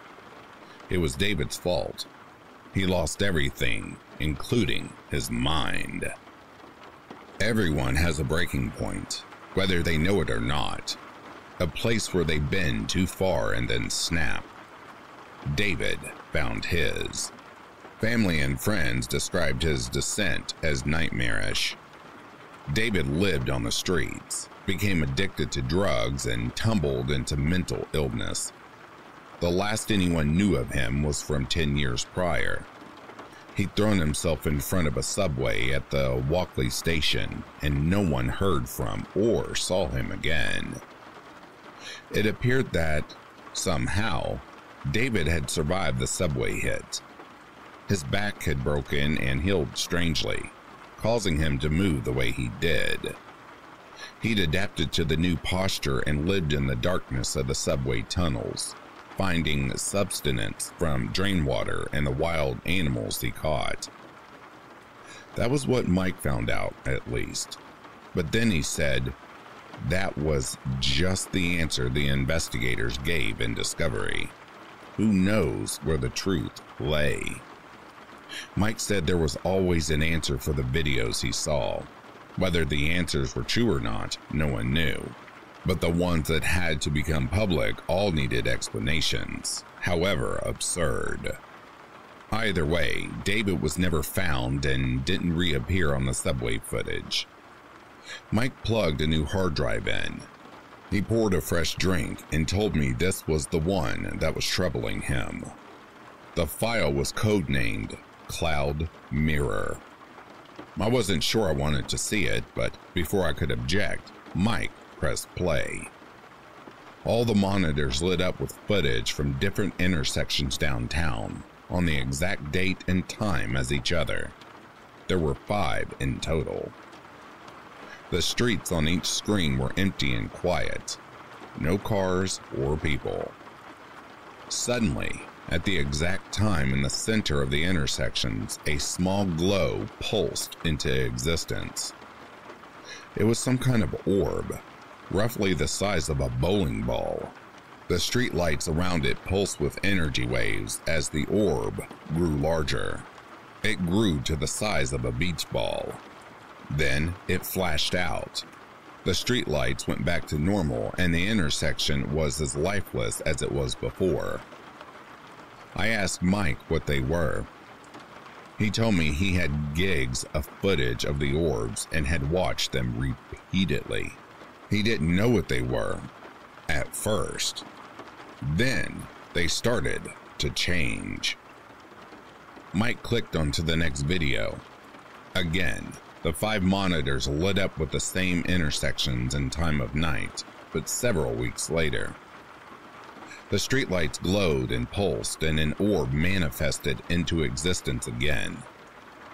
It was David's fault. He lost everything, including his mind. Everyone has a breaking point, whether they know it or not. A place where they bend too far and then snap. David found his. Family and friends described his descent as nightmarish. David lived on the streets, became addicted to drugs, and tumbled into mental illness. The last anyone knew of him was from 10 years prior. He'd thrown himself in front of a subway at the Walkley station, and no one heard from or saw him again. It appeared that, somehow, David had survived the subway hit. His back had broken and healed strangely, causing him to move the way he did. He'd adapted to the new posture and lived in the darkness of the subway tunnels, finding sustenance from drain water and the wild animals he caught. That was what Mike found out, at least. But then he said that was just the answer the investigators gave in Discovery. Who knows where the truth lay? Mike said there was always an answer for the videos he saw. Whether the answers were true or not, no one knew. But the ones that had to become public all needed explanations, however absurd. Either way, David was never found and didn't reappear on the subway footage. Mike plugged a new hard drive in. He poured a fresh drink and told me this was the one that was troubling him. The file was codenamed Cloud Mirror. I wasn't sure I wanted to see it, but before I could object, Mike pressed play. All the monitors lit up with footage from different intersections downtown on the exact date and time as each other. There were 5 in total. The streets on each screen were empty and quiet. No cars or people. Suddenly, at the exact time in the center of the intersections, a small glow pulsed into existence. It was some kind of orb, roughly the size of a bowling ball. The streetlights around it pulsed with energy waves as the orb grew larger. It grew to the size of a beach ball. Then it flashed out. The streetlights went back to normal and the intersection was as lifeless as it was before. I asked Mike what they were. He told me he had gigs of footage of the orbs and had watched them repeatedly. He didn't know what they were at first. Then they started to change. Mike clicked onto the next video. Again, the 5 monitors lit up with the same intersections and time of night, but several weeks later. The streetlights glowed and pulsed, and an orb manifested into existence again.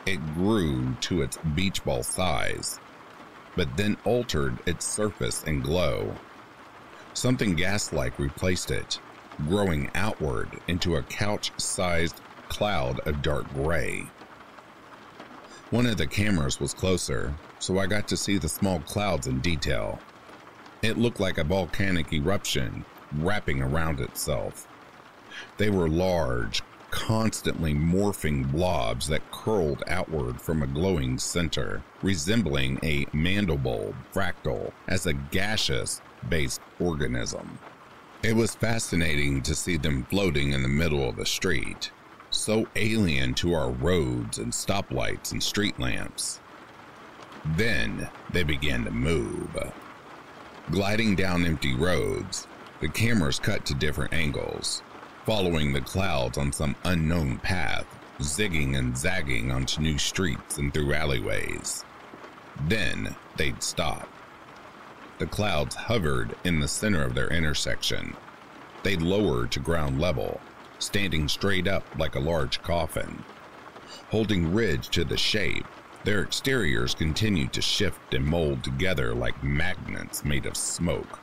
It grew to its beach ball size, but then altered its surface and glow. Something gas-like replaced it, growing outward into a couch-sized cloud of dark gray. One of the cameras was closer, so I got to see the small clouds in detail. It looked like a volcanic eruption wrapping around itself. They were large, constantly morphing blobs that curled outward from a glowing center, resembling a mandible fractal as a gaseous-based organism. It was fascinating to see them floating in the middle of the street, so alien to our roads and stoplights and street lamps. Then they began to move. Gliding down empty roads, the cameras cut to different angles, following the clouds on some unknown path, zigging and zagging onto new streets and through alleyways. Then they'd stop. The clouds hovered in the center of their intersection. They'd lower to ground level, standing straight up like a large coffin. Holding ridge to the shape, their exteriors continued to shift and mold together like magnets made of smoke.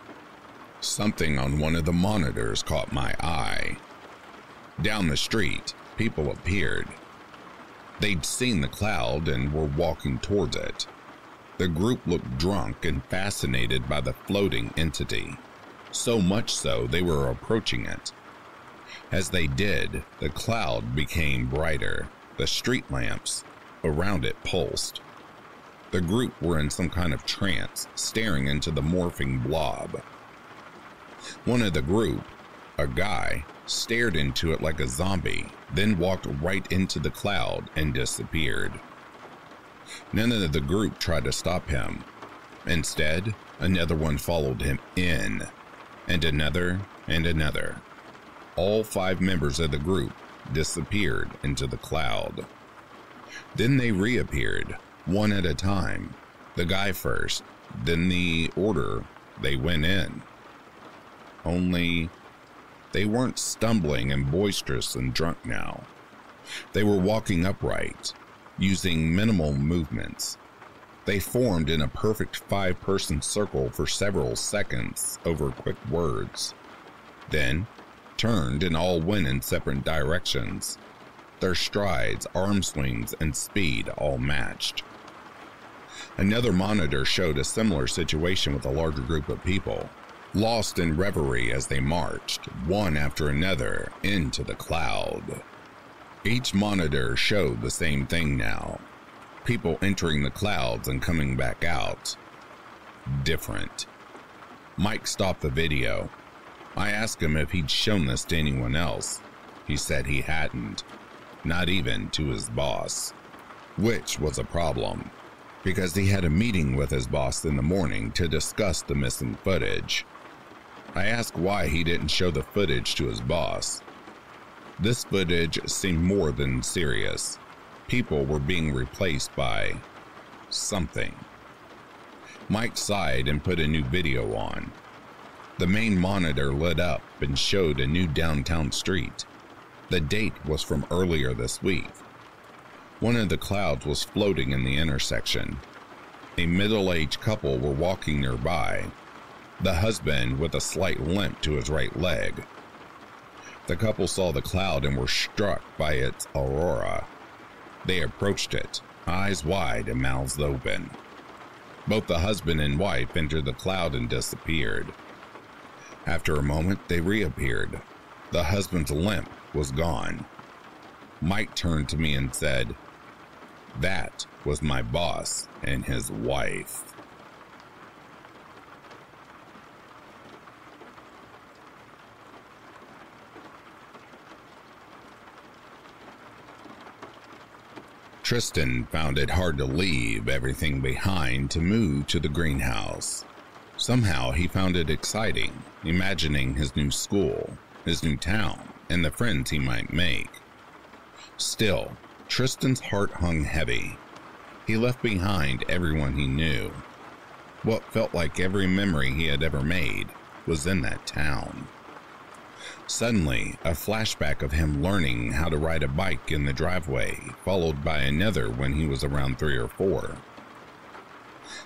Something on one of the monitors caught my eye. Down the street, people appeared. They'd seen the cloud and were walking towards it. The group looked drunk and fascinated by the floating entity, so much so they were approaching it. As they did, the cloud became brighter. The street lamps around it pulsed. The group were in some kind of trance, staring into the morphing blob. One of the group, a guy, stared into it like a zombie, then walked right into the cloud and disappeared. None of the group tried to stop him. Instead, another one followed him in, and another and another. All 5 members of the group disappeared into the cloud. Then they reappeared, one at a time. The guy first, then the order they went in. Only they weren't stumbling and boisterous and drunk now. They were walking upright, using minimal movements. They formed in a perfect 5-person circle for several seconds over quick words, then turned and all went in separate directions. Their strides, arm swings, and speed all matched. Another monitor showed a similar situation with a larger group of people, lost in reverie as they marched, one after another, into the cloud. Each monitor showed the same thing now. People entering the clouds and coming back out. Different. Mike stopped the video. I asked him if he'd shown this to anyone else. He said he hadn't. Not even to his boss. Which was a problem, because he had a meeting with his boss in the morning to discuss the missing footage. I asked why he didn't show the footage to his boss. This footage seemed more than serious. People were being replaced by something. Mike sighed and put a new video on. The main monitor lit up and showed a new downtown street. The date was from earlier this week. One of the clouds was floating in the intersection. A middle-aged couple were walking nearby, the husband with a slight limp to his right leg. The couple saw the cloud and were struck by its aurora. They approached it, eyes wide and mouths open. Both the husband and wife entered the cloud and disappeared. After a moment, they reappeared. The husband's limp was gone. Mike turned to me and said, "That was my boss and his wife." Tristan found it hard to leave everything behind to move to the greenhouse. Somehow he found it exciting, imagining his new school, his new town, and the friends he might make. Still, Tristan's heart hung heavy. He left behind everyone he knew. What felt like every memory he had ever made was in that town. Suddenly, a flashback of him learning how to ride a bike in the driveway, followed by another when he was around 3 or 4.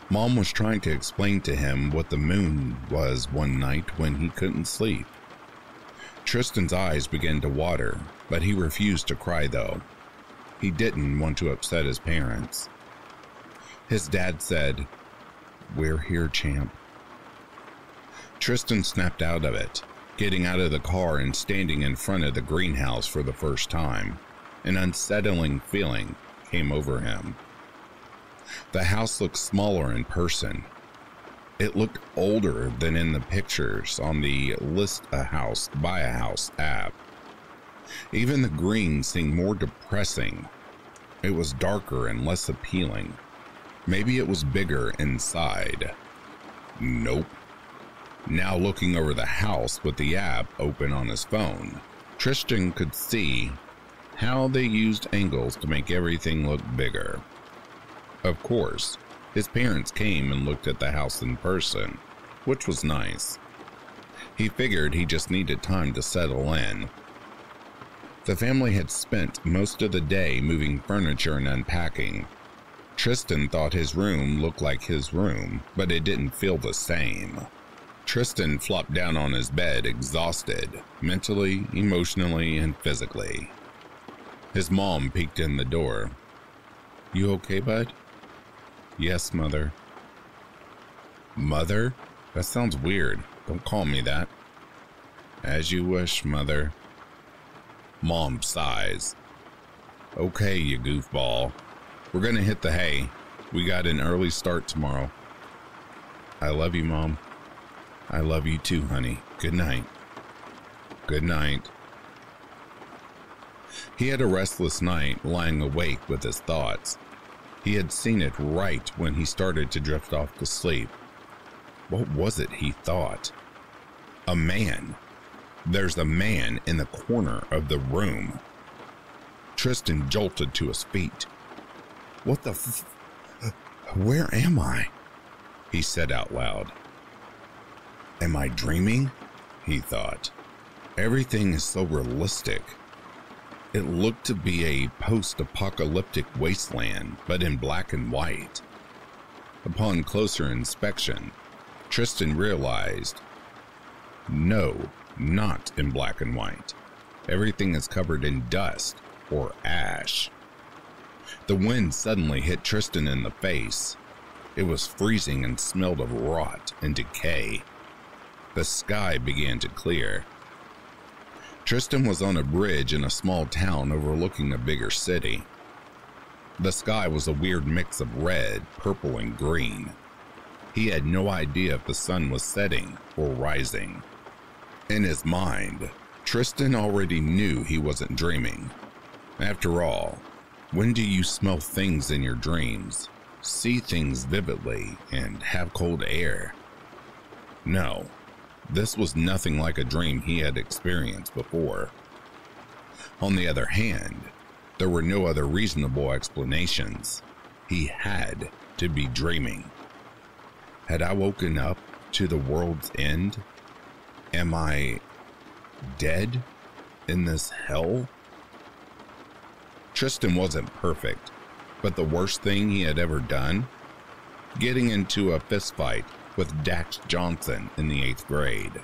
Mom was trying to explain to him what the moon was one night when he couldn't sleep. Tristan's eyes began to water, but he refused to cry though. He didn't want to upset his parents. His dad said, "We're here, champ." Tristan snapped out of it, getting out of the car and standing in front of the greenhouse for the first time. An unsettling feeling came over him. The house looked smaller in person. It looked older than in the pictures on the List a House, Buy a House app. Even the green seemed more depressing. It was darker and less appealing. Maybe it was bigger inside. Nope. Now looking over the house with the app open on his phone, Tristan could see how they used angles to make everything look bigger. Of course, his parents came and looked at the house in person, which was nice. He figured he just needed time to settle in. The family had spent most of the day moving furniture and unpacking. Tristan thought his room looked like his room, but it didn't feel the same. Tristan flopped down on his bed, exhausted, mentally, emotionally, and physically. His mom peeked in the door. "You okay, bud?" "Yes, Mother." "Mother? That sounds weird. Don't call me that." "As you wish, Mother." Mom sighs. "Okay, you goofball. We're gonna hit the hay. We got an early start tomorrow." "I love you, Mom." "I love you too, honey. Good night." "Good night." He had a restless night, lying awake with his thoughts. He had seen it right when he started to drift off to sleep. What was it he thought? A man. There's a man in the corner of the room. Tristan jolted to his feet. "What the Where am I?" he said out loud. "Am I dreaming?" he thought. Everything is so realistic. It looked to be a post-apocalyptic wasteland, but in black and white. Upon closer inspection, Tristan realized, no, not in black and white. Everything is covered in dust or ash. The wind suddenly hit Tristan in the face. It was freezing and smelled of rot and decay. The sky began to clear. Tristan was on a bridge in a small town overlooking a bigger city. The sky was a weird mix of red, purple, and green. He had no idea if the sun was setting or rising. In his mind, Tristan already knew he wasn't dreaming. After all, when do you smell things in your dreams, see things vividly, and have cold air? No. This was nothing like a dream he had experienced before. On the other hand, there were no other reasonable explanations. He had to be dreaming. Had I woken up to the world's end? Am I dead in this hell? Tristan wasn't perfect, but the worst thing he had ever done? Getting into a fistfight with Dax Johnson in the 8th grade.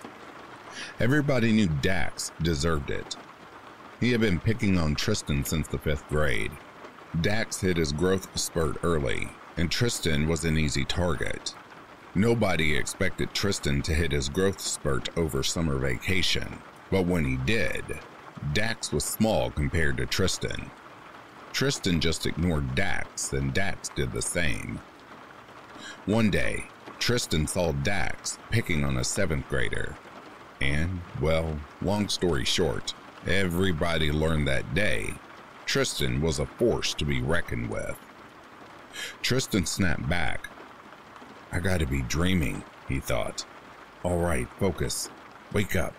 Everybody knew Dax deserved it. He had been picking on Tristan since the 5th grade. Dax hit his growth spurt early, and Tristan was an easy target. Nobody expected Tristan to hit his growth spurt over summer vacation, but when he did, Dax was small compared to Tristan. Tristan just ignored Dax, and Dax did the same. One day, Tristan saw Dax picking on a 7th grader. And, well, long story short, everybody learned that day Tristan was a force to be reckoned with. Tristan snapped back. I gotta be dreaming, he thought. All right, focus. Wake up.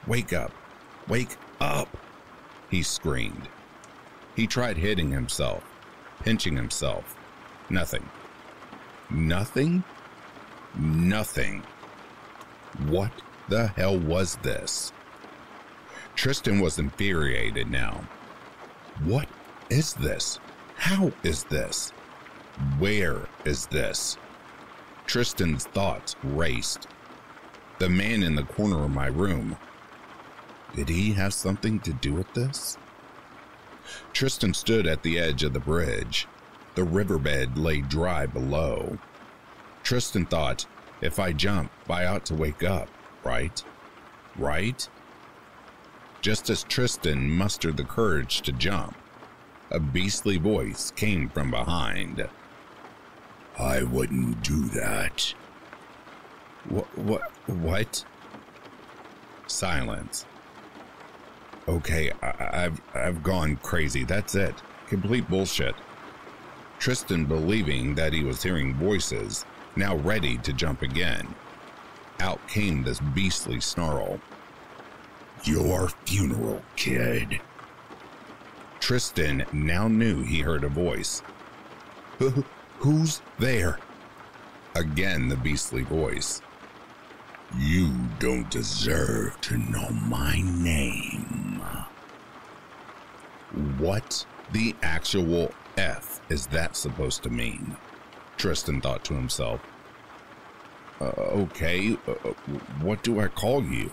Wake up. Wake up, he screamed. He tried hitting himself, pinching himself. Nothing. Nothing? Nothing. What the hell was this? Tristan was infuriated now. What is this? How is this? Where is this? Tristan's thoughts raced. The man in the corner of my room. Did he have something to do with this? Tristan stood at the edge of the bridge. The riverbed lay dry below. Tristan thought, if I jump, I ought to wake up, right? Right? Just as Tristan mustered the courage to jump, a beastly voice came from behind. I wouldn't do that. What? Silence. Okay, I've gone crazy. That's it. Complete bullshit. Tristan, believing that he was hearing voices, now ready to jump again. Out came this beastly snarl. Your funeral, kid. Tristan now knew he heard a voice. Who's there? Again the beastly voice. You don't deserve to know my name. What the actual F is that supposed to mean? Tristan thought to himself. Okay, what do I call you?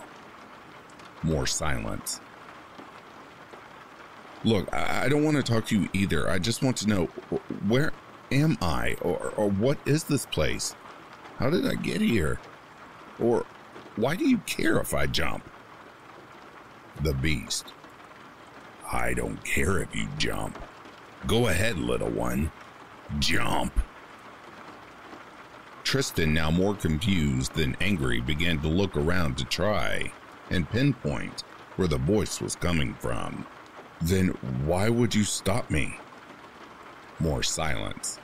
More silence. Look, I don't want to talk to you either. I just want to know, where am I? Or what is this place? How did I get here? Or why do you care if I jump? The beast. I don't care if you jump. Go ahead, little one. Jump. Tristan, now more confused than angry, began to look around to try and pinpoint where the voice was coming from. Then why would you stop me? More silence.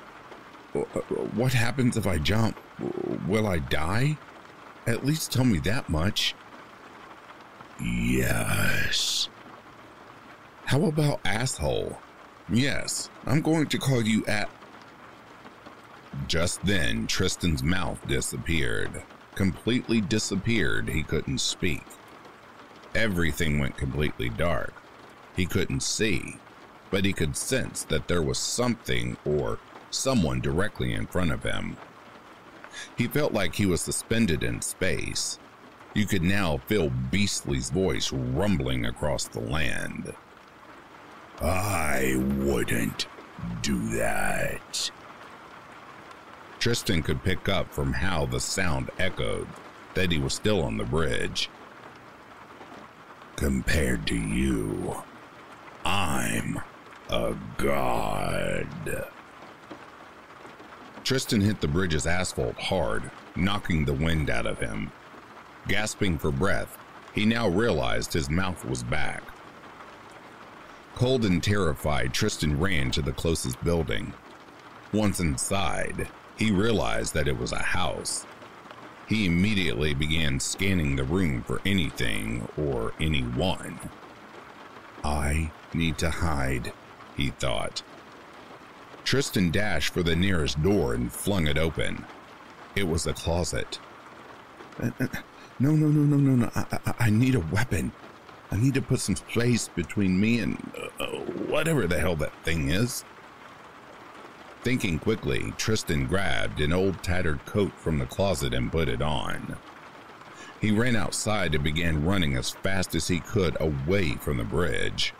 What happens if I jump? Will I die? At least tell me that much. Yes. How about asshole? Yes, I'm going to call you Just then, Tristan's mouth disappeared. Completely disappeared. He couldn't speak. Everything went completely dark. He couldn't see, but he could sense that there was something or someone directly in front of him. He felt like he was suspended in space. You could now feel Beastly's voice rumbling across the land. I wouldn't do that. Tristan could pick up from how the sound echoed that he was still on the bridge. Compared to you, I'm a god. Tristan hit the bridge's asphalt hard, knocking the wind out of him. Gasping for breath, he now realized his mouth was back. Cold and terrified, Tristan ran to the closest building. Once inside, he realized that it was a house. He immediately began scanning the room for anything or anyone. I need to hide, he thought. Tristan dashed for the nearest door and flung it open. It was a closet. No. I need a weapon. I need to put some space between me and whatever the hell that thing is. Thinking quickly, Tristan grabbed an old tattered coat from the closet and put it on. He ran outside and began running as fast as he could away from the bridge.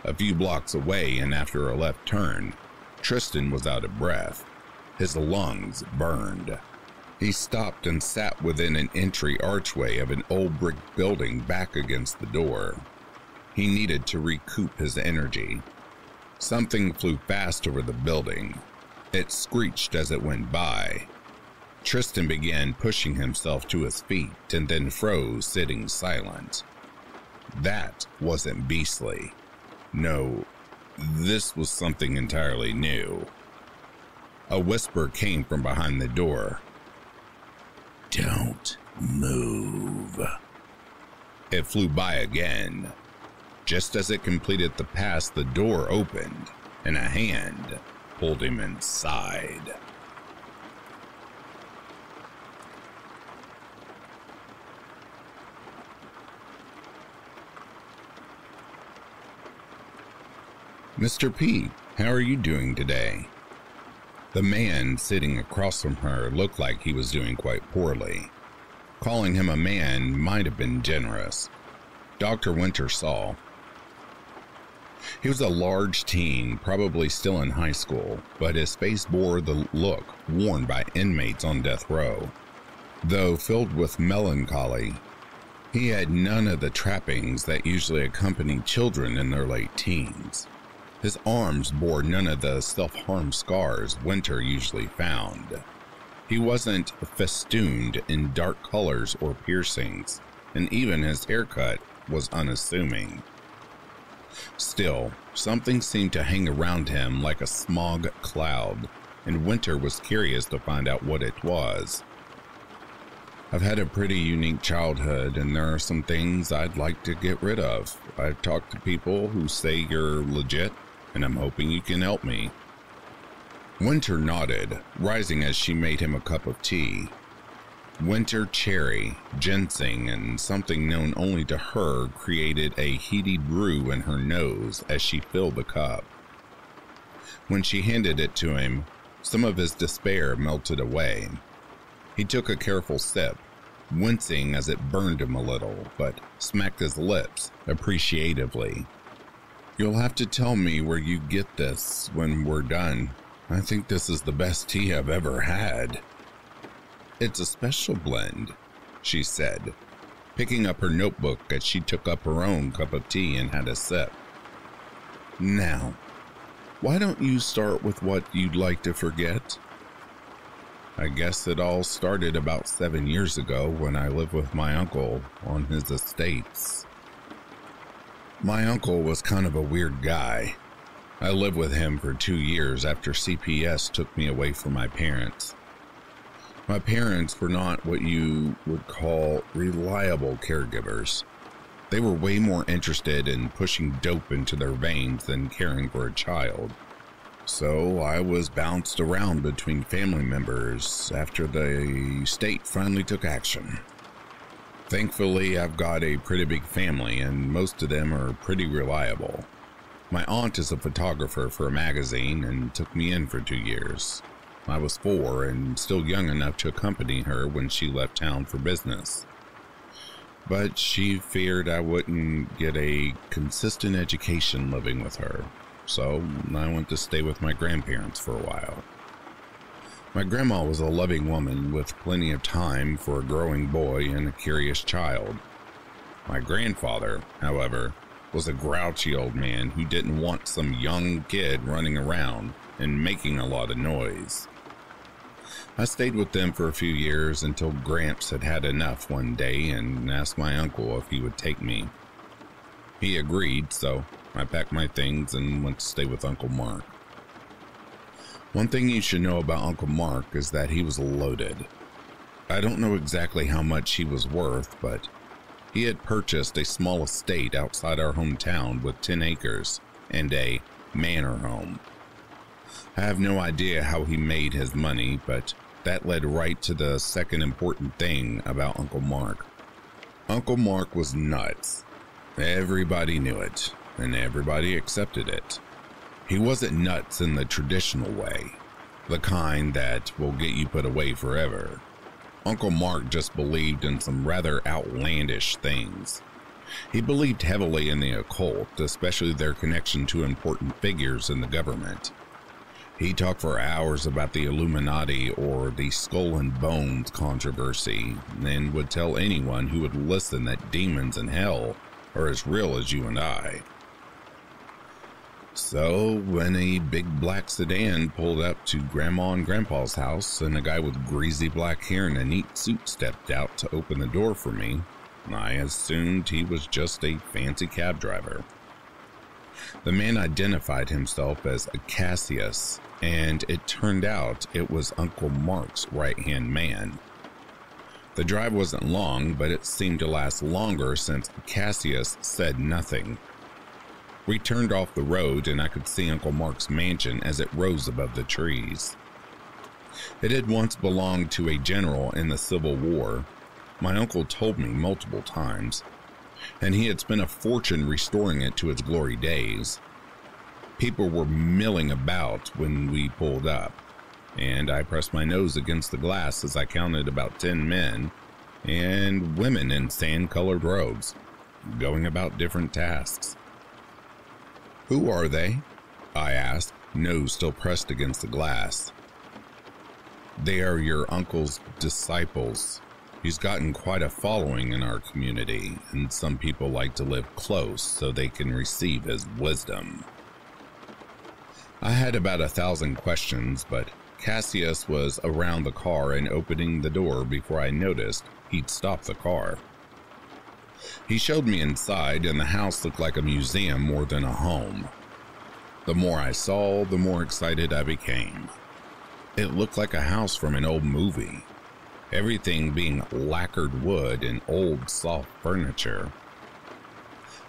A few blocks away and after a left turn, Tristan was out of breath. His lungs burned. He stopped and sat within an entry archway of an old brick building back against the door. He needed to recoup his energy. Something flew fast over the building. It screeched as it went by. Tristan began pushing himself to his feet and then froze, sitting silent. That wasn't Beastly. No, this was something entirely new. A whisper came from behind the door. Don't move. It flew by again. Just as it completed the pass, the door opened, and a hand pulled him inside. Mr. P, how are you doing today? The man sitting across from her looked like he was doing quite poorly. Calling him a man might have been generous. Dr. Winter saw. He was a large teen, probably still in high school, but his face bore the look worn by inmates on death row. Though filled with melancholy, he had none of the trappings that usually accompany children in their late teens. His arms bore none of the self-harm scars Winter usually found. He wasn't festooned in dark colors or piercings, and even his haircut was unassuming. Still, something seemed to hang around him like a smog cloud, and Winter was curious to find out what it was. I've had a pretty unique childhood, and there are some things I'd like to get rid of. I've talked to people who say you're legit, and I'm hoping you can help me. Winter nodded, rising as she made him a cup of tea. Winter cherry, ginseng, and something known only to her created a heaty brew in her nose as she filled the cup. When she handed it to him, some of his despair melted away. He took a careful sip, wincing as it burned him a little, but smacked his lips appreciatively. You'll have to tell me where you get this when we're done. I think this is the best tea I've ever had. It's a special blend, she said, picking up her notebook as she took up her own cup of tea and had a sip. Now, why don't you start with what you'd like to forget? I guess it all started about 7 years ago when I lived with my uncle on his estates. My uncle was kind of a weird guy. I lived with him for 2 years after CPS took me away from my parents. My parents were not what you would call reliable caregivers. They were way more interested in pushing dope into their veins than caring for a child. So I was bounced around between family members after the state finally took action. Thankfully, I've got a pretty big family, and most of them are pretty reliable. My aunt is a photographer for a magazine and took me in for 2 years. I was 4 and still young enough to accompany her when she left town for business. But she feared I wouldn't get a consistent education living with her, so I went to stay with my grandparents for a while. My grandma was a loving woman with plenty of time for a growing boy and a curious child. My grandfather, however, was a grouchy old man who didn't want some young kid running around and making a lot of noise. I stayed with them for a few years until Gramps had had enough one day and asked my uncle if he would take me. He agreed, so I packed my things and went to stay with Uncle Mark. One thing you should know about Uncle Mark is that he was loaded. I don't know exactly how much he was worth, but he had purchased a small estate outside our hometown with 10 acres and a manor home. I have no idea how he made his money, but that led right to the second important thing about Uncle Mark. Uncle Mark was nuts. Everybody knew it, and everybody accepted it. He wasn't nuts in the traditional way, the kind that will get you put away forever. Uncle Mark just believed in some rather outlandish things. He believed heavily in the occult, especially their connection to important figures in the government. He talked for hours about the Illuminati or the Skull and Bones controversy, and would tell anyone who would listen that demons and hell are as real as you and I. So, when a big black sedan pulled up to Grandma and Grandpa's house and a guy with greasy black hair and a neat suit stepped out to open the door for me, I assumed he was just a fancy cab driver. The man identified himself as Cassius, and it turned out it was Uncle Mark's right-hand man. The drive wasn't long, but it seemed to last longer since Cassius said nothing. We turned off the road and I could see Uncle Mark's mansion as it rose above the trees. It had once belonged to a general in the Civil War. My uncle told me multiple times, and he had spent a fortune restoring it to its glory days. People were milling about when we pulled up. and I pressed my nose against the glass as I counted about 10 men and women in sand-colored robes, going about different tasks. "Who are they?" I asked, nose still pressed against the glass. "They are your uncle's disciples. He's gotten quite a following in our community, and some people like to live close so they can receive his wisdom." I had about 1,000 questions, but Cassius was around the car and opening the door before I noticed he'd stopped the car. He showed me inside, and the house looked like a museum more than a home. The more I saw, the more excited I became. It looked like a house from an old movie, everything being lacquered wood and old soft furniture.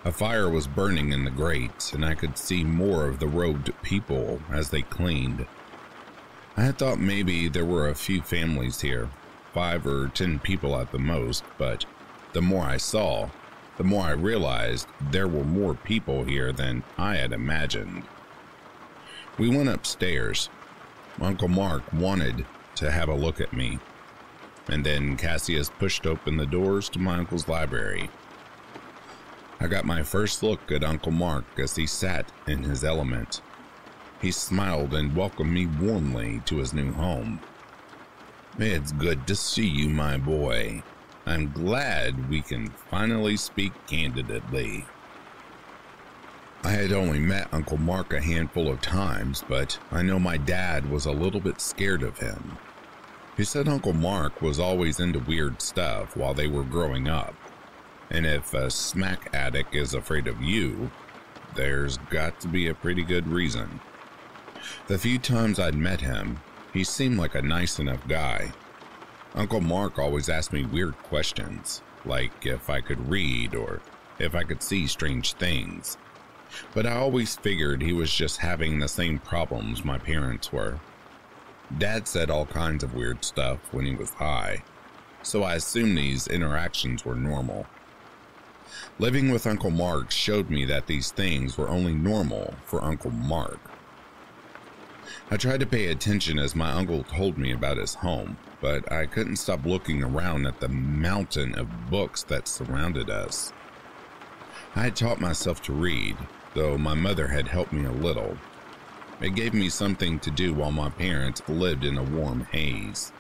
A fire was burning in the grate, and I could see more of the robed people as they cleaned. I had thought maybe there were a few families here, 5 or 10 people at the most, but the more I saw, the more I realized there were more people here than I had imagined. We went upstairs. Uncle Mark wanted to have a look at me, and then Cassius pushed open the doors to my uncle's library. I got my first look at Uncle Mark as he sat in his element. He smiled and welcomed me warmly to his new home. "It's good to see you, my boy. I'm glad we can finally speak candidly." I had only met Uncle Mark a handful of times, but I know my dad was a little bit scared of him. He said Uncle Mark was always into weird stuff while they were growing up, and if a smack addict is afraid of you, there's got to be a pretty good reason. The few times I'd met him, he seemed like a nice enough guy. Uncle Mark always asked me weird questions, like if I could read or if I could see strange things. But I always figured he was just having the same problems my parents were. Dad said all kinds of weird stuff when he was high, so I assumed these interactions were normal. Living with Uncle Mark showed me that these things were only normal for Uncle Mark. I tried to pay attention as my uncle told me about his home, but I couldn't stop looking around at the mountain of books that surrounded us. I had taught myself to read, though my mother had helped me a little. It gave me something to do while my parents lived in a warm haze.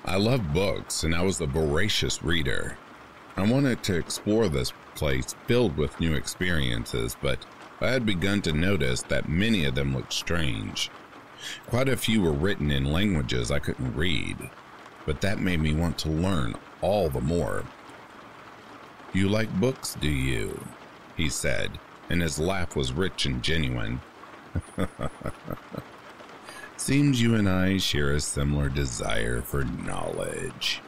I loved books, and I was a voracious reader. I wanted to explore this place filled with new experiences, but I had begun to notice that many of them looked strange. Quite a few were written in languages I couldn't read, but that made me want to learn all the more. "You like books, do you?" he said, and his laugh was rich and genuine. "Seems you and I share a similar desire for knowledge."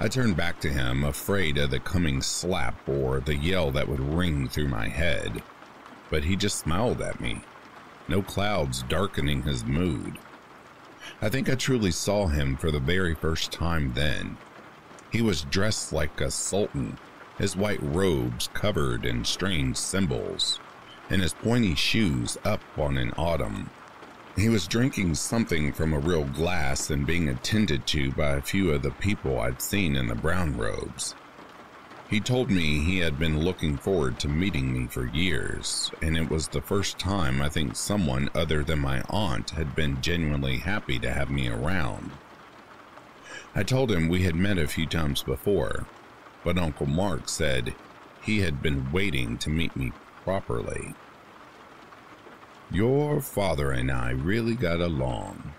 I turned back to him, afraid of the coming slap or the yell that would ring through my head, but he just smiled at me, no clouds darkening his mood. I think I truly saw him for the very first time then. He was dressed like a sultan, his white robes covered in strange symbols, and his pointy shoes up on an autumn. He was drinking something from a real glass and being attended to by a few of the people I'd seen in the brown robes. He told me he had been looking forward to meeting me for years, and it was the first time I think someone other than my aunt had been genuinely happy to have me around. I told him we had met a few times before, but Uncle Mark said he had been waiting to meet me properly. "Your father and I really got along,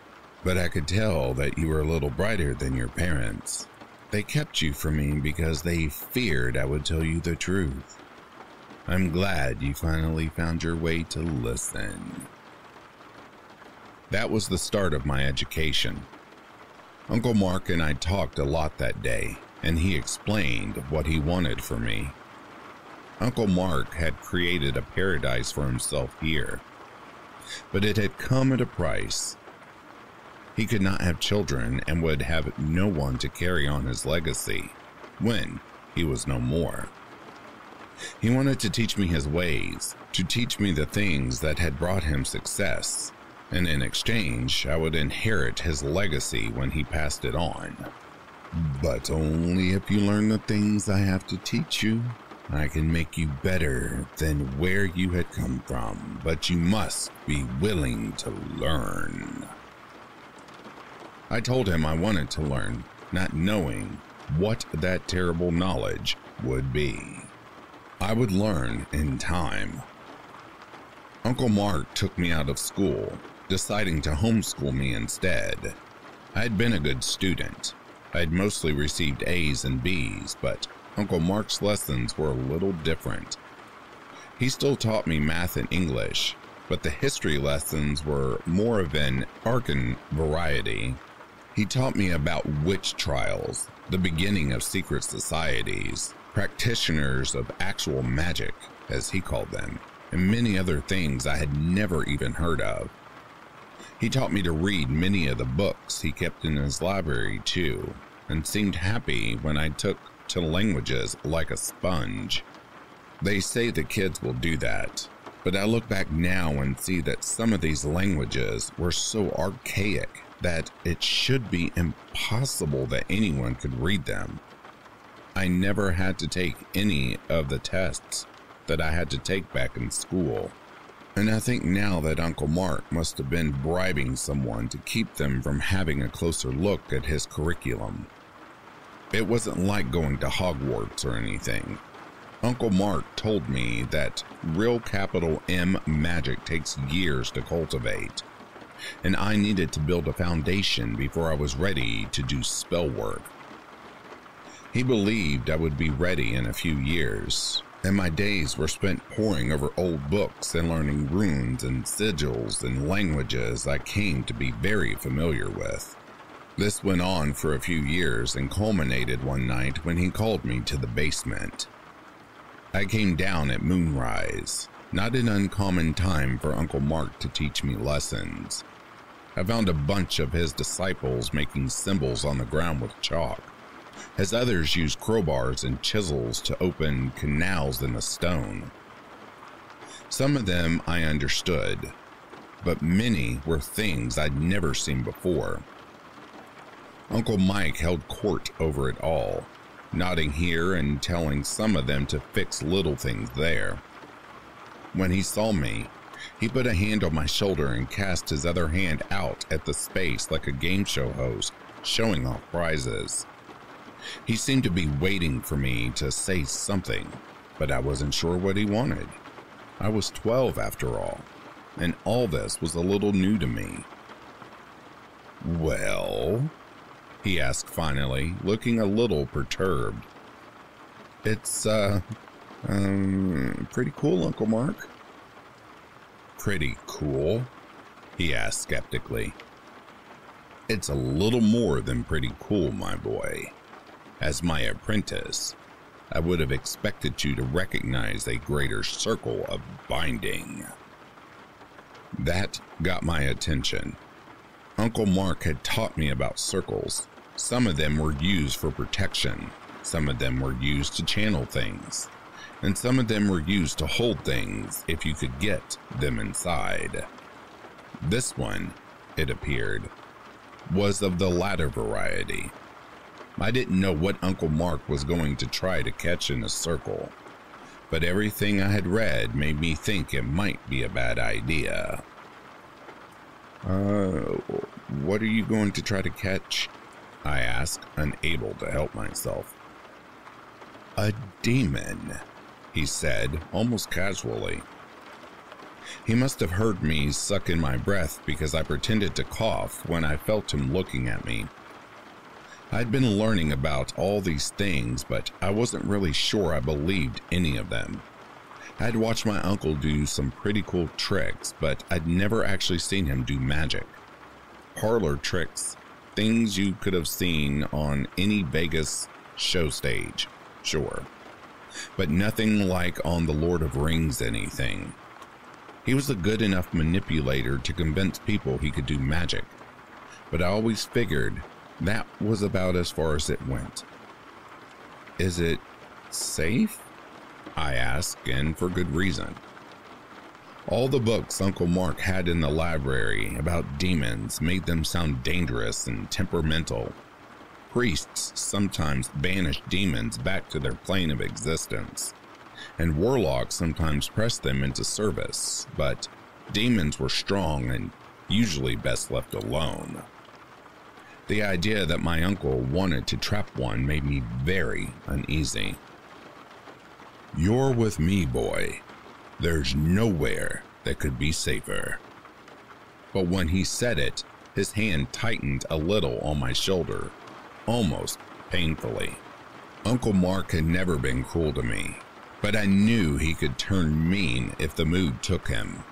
but I could tell that you were a little brighter than your parents. They kept you from me because they feared I would tell you the truth. I'm glad you finally found your way to listen." That was the start of my education. Uncle Mark and I talked a lot that day, and he explained what he wanted for me. Uncle Mark had created a paradise for himself here, but it had come at a price. He could not have children and would have no one to carry on his legacy when he was no more. He wanted to teach me his ways, to teach me the things that had brought him success, and in exchange, I would inherit his legacy when he passed it on. But only if you learn the things I have to teach you. I can make you better than where you had come from, but you must be willing to learn. I told him I wanted to learn, not knowing what that terrible knowledge would be. I would learn in time. Uncle Mark took me out of school, deciding to homeschool me instead. I had been a good student. I had mostly received A's and B's, but Uncle Mark's lessons were a little different. He still taught me math and English, but the history lessons were more of an arcane variety. He taught me about witch trials, the beginning of secret societies, practitioners of actual magic, as he called them, and many other things I had never even heard of. He taught me to read many of the books he kept in his library too, and seemed happy when I took to languages like a sponge. They say the kids will do that, but I look back now and see that some of these languages were so archaic that it should be impossible that anyone could read them. I never had to take any of the tests that I had to take back in school, and I think now that Uncle Mark must have been bribing someone to keep them from having a closer look at his curriculum. It wasn't like going to Hogwarts or anything. Uncle Mark told me that real capital M magic takes years to cultivate, and I needed to build a foundation before I was ready to do spell work. He believed I would be ready in a few years, and my days were spent poring over old books and learning runes and sigils and languages I came to be very familiar with. This went on for a few years and culminated one night when he called me to the basement. I came down at moonrise, not an uncommon time for Uncle Mark to teach me lessons. I found a bunch of his disciples making symbols on the ground with chalk, as others used crowbars and chisels to open canals in the stone. Some of them I understood, but many were things I'd never seen before. Uncle Mike held court over it all, nodding here and telling some of them to fix little things there. When he saw me, he put a hand on my shoulder and cast his other hand out at the space like a game show host showing off prizes. He seemed to be waiting for me to say something, but I wasn't sure what he wanted. I was 12 after all, and all this was a little new to me. "Well?" he asked finally, looking a little perturbed. "It's, pretty cool, Uncle Mark." "Pretty cool?" he asked skeptically. "It's a little more than pretty cool, my boy. As my apprentice, I would have expected you to recognize a greater circle of binding." That got my attention. Uncle Mark had taught me about circles. Some of them were used for protection, some of them were used to channel things, and some of them were used to hold things if you could get them inside. This one, it appeared, was of the latter variety. I didn't know what Uncle Mark was going to try to catch in a circle, but everything I had read made me think it might be a bad idea. What are you going to try to catch?" I asked, unable to help myself. "A demon," he said, almost casually. He must have heard me suck in my breath because I pretended to cough when I felt him looking at me. I'd been learning about all these things, but I wasn't really sure I believed any of them. I'd watched my uncle do some pretty cool tricks, but I'd never actually seen him do magic. Parlor tricks, things you could have seen on any Vegas show stage, sure, but nothing like on the Lord of Rings anything. He was a good enough manipulator to convince people he could do magic, but I always figured that was about as far as it went. "Is it safe?" I asked, and for good reason. All the books Uncle Mark had in the library about demons made them sound dangerous and temperamental. Priests sometimes banished demons back to their plane of existence, and warlocks sometimes pressed them into service, but demons were strong and usually best left alone. The idea that my uncle wanted to trap one made me very uneasy. "You're with me, boy. There's nowhere that could be safer." But when he said it, his hand tightened a little on my shoulder, almost painfully. Uncle Mark had never been cruel to me, but I knew he could turn mean if the mood took him.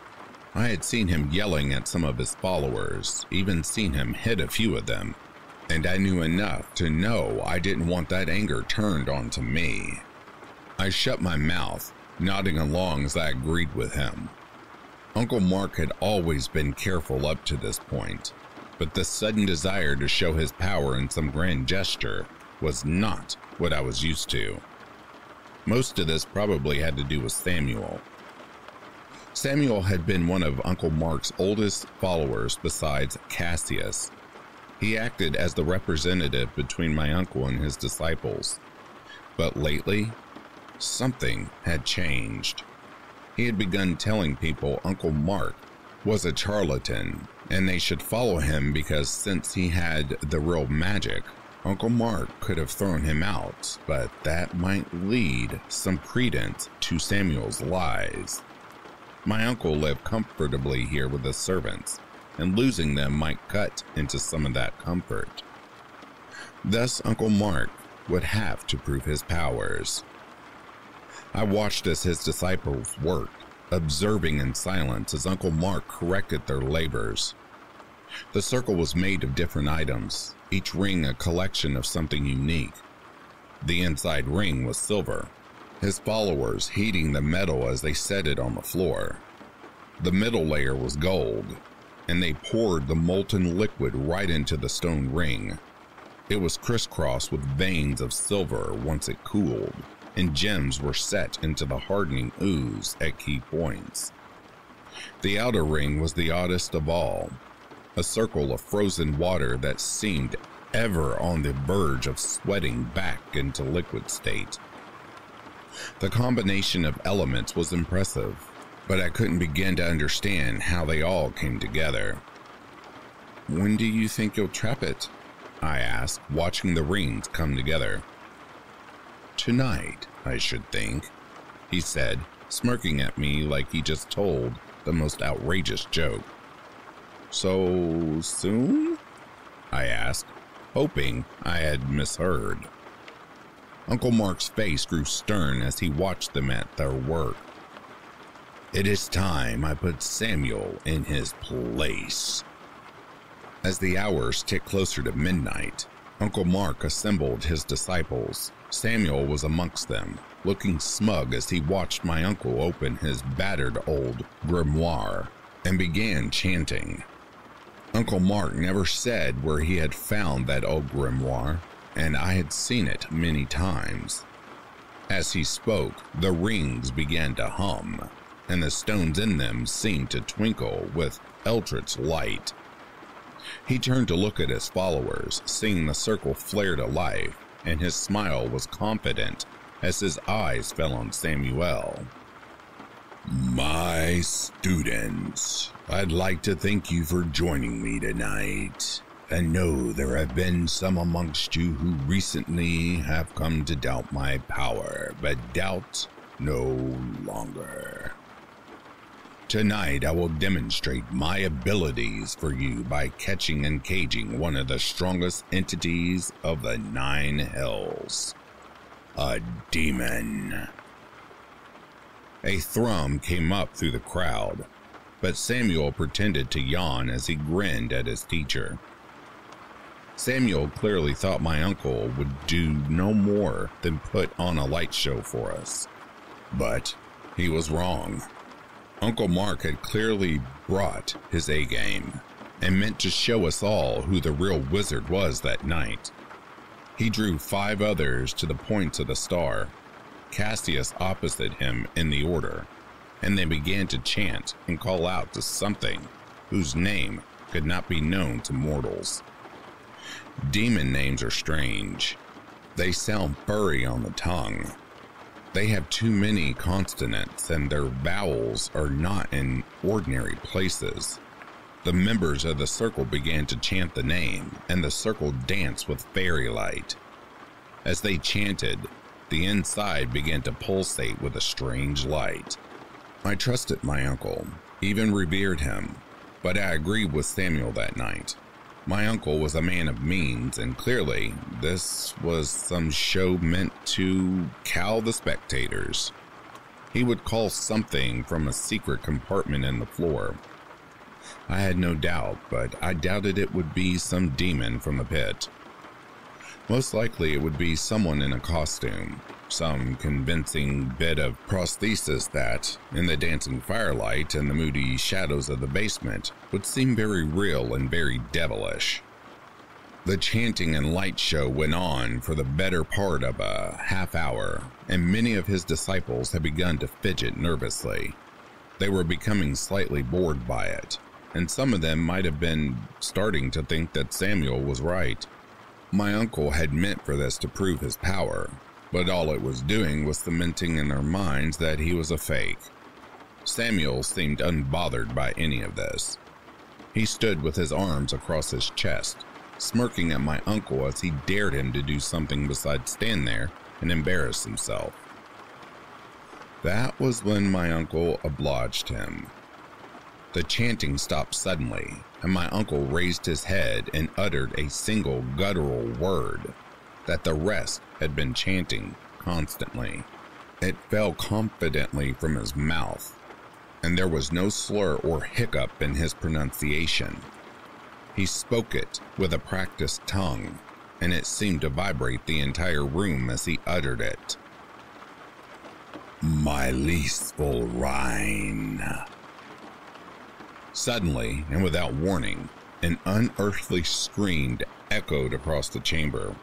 I had seen him yelling at some of his followers, even seen him hit a few of them, and I knew enough to know I didn't want that anger turned onto me. I shut my mouth, nodding along as I agreed with him. Uncle Mark had always been careful up to this point, but the sudden desire to show his power in some grand gesture was not what I was used to. Most of this probably had to do with Samuel. Samuel had been one of Uncle Mark's oldest followers besides Cassius. He acted as the representative between my uncle and his disciples. But lately, something had changed. He had begun telling people Uncle Mark was a charlatan, and they should follow him because since he had the real magic, Uncle Mark could have thrown him out, but that might lead some credence to Samuel's lies. My uncle lived comfortably here with his servants, and losing them might cut into some of that comfort. Thus, Uncle Mark would have to prove his powers. I watched as his disciples worked, observing in silence as Uncle Mark corrected their labors. The circle was made of different items, each ring a collection of something unique. The inside ring was silver, his followers heating the metal as they set it on the floor. The middle layer was gold, and they poured the molten liquid right into the stone ring. It was crisscrossed with veins of silver once it cooled, and gems were set into the hardening ooze at key points. The outer ring was the oddest of all, a circle of frozen water that seemed ever on the verge of sweating back into liquid state. The combination of elements was impressive, but I couldn't begin to understand how they all came together. "When do you think you'll trap it?" I asked, watching the rings come together. "Tonight, I should think," he said, smirking at me like he just told the most outrageous joke. "So soon?" I asked, hoping I had misheard. Uncle Mark's face grew stern as he watched them at their work. "It is time I put Samuel in his place." As the hours ticked closer to midnight, Uncle Mark assembled his disciples. Samuel was amongst them, looking smug as he watched my uncle open his battered old grimoire and began chanting. Uncle Mark never said where he had found that old grimoire, and I had seen it many times. As he spoke, the rings began to hum, and the stones in them seemed to twinkle with eldritch light. He turned to look at his followers, seeing the circle flare to life, and his smile was confident as his eyes fell on Samuel. "My students, I'd like to thank you for joining me tonight. I know there have been some amongst you who recently have come to doubt my power, but doubt no longer. Tonight I will demonstrate my abilities for you by catching and caging one of the strongest entities of the 9 hells. A demon." A thrum came up through the crowd, but Samuel pretended to yawn as he grinned at his teacher. Samuel clearly thought my uncle would do no more than put on a light show for us. But he was wrong. Uncle Mark had clearly brought his A-game and meant to show us all who the real wizard was that night. He drew 5 others to the points of the star, Cassius opposite him in the order, and they began to chant and call out to something whose name could not be known to mortals. Demon names are strange. They sound furry on the tongue. They have too many consonants, and their vowels are not in ordinary places. The members of the circle began to chant the name, and the circle danced with fairy light. As they chanted, the inside began to pulsate with a strange light. I trusted my uncle, even revered him, but I agreed with Samuel that night. My uncle was a man of means, and clearly this was some show meant to cow the spectators. He would call something from a secret compartment in the floor. I had no doubt, but I doubted it would be some demon from the pit. Most likely it would be someone in a costume, some convincing bit of prosthesis that, in the dancing firelight and the moody shadows of the basement, would seem very real and very devilish. The chanting and light show went on for the better part of a half hour, and many of his disciples had begun to fidget nervously. They were becoming slightly bored by it, and some of them might have been starting to think that Samuel was right. My uncle had meant for this to prove his power, but all it was doing was cementing in their minds that he was a fake. Samuel seemed unbothered by any of this. He stood with his arms across his chest, smirking at my uncle as he dared him to do something besides stand there and embarrass himself. That was when my uncle obliged him. The chanting stopped suddenly, and my uncle raised his head and uttered a single guttural word that the rest had been chanting constantly. It fell confidently from his mouth, and there was no slur or hiccup in his pronunciation. He spoke it with a practiced tongue, and it seemed to vibrate the entire room as he uttered it. My leaseful Rhine. Suddenly, and without warning, an unearthly scream echoed across the chamber.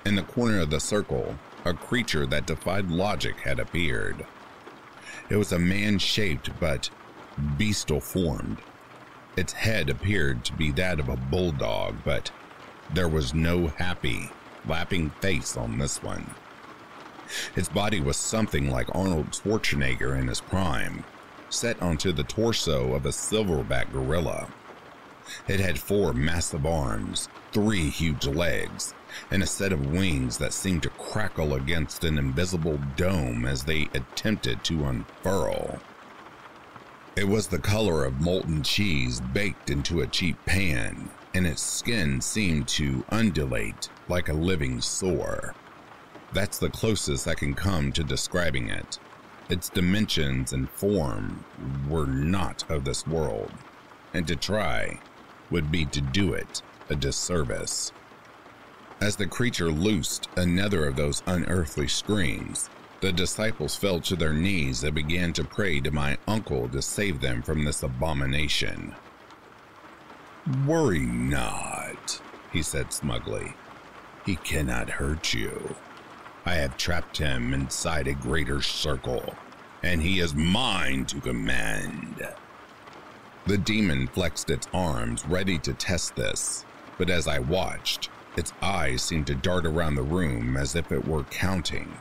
In the corner of the circle, a creature that defied logic had appeared. It was a man-shaped but bestial-formed. Its head appeared to be that of a bulldog, but there was no happy, laughing face on this one. Its body was something like Arnold Schwarzenegger in his prime, set onto the torso of a silverback gorilla. It had 4 massive arms, 3 huge legs, and a set of wings that seemed to crackle against an invisible dome as they attempted to unfurl. It was the color of molten cheese baked into a cheap pan, and its skin seemed to undulate like a living sore. That's the closest I can come to describing it. Its dimensions and form were not of this world, and to try would be to do it a disservice. As the creature loosed another of those unearthly screams, the disciples fell to their knees and began to pray to my uncle to save them from this abomination. Worry not, he said smugly. He cannot hurt you. I have trapped him inside a greater circle, and he is mine to command. The demon flexed its arms, ready to test this, but as I watched, its eyes seemed to dart around the room as if it were counting.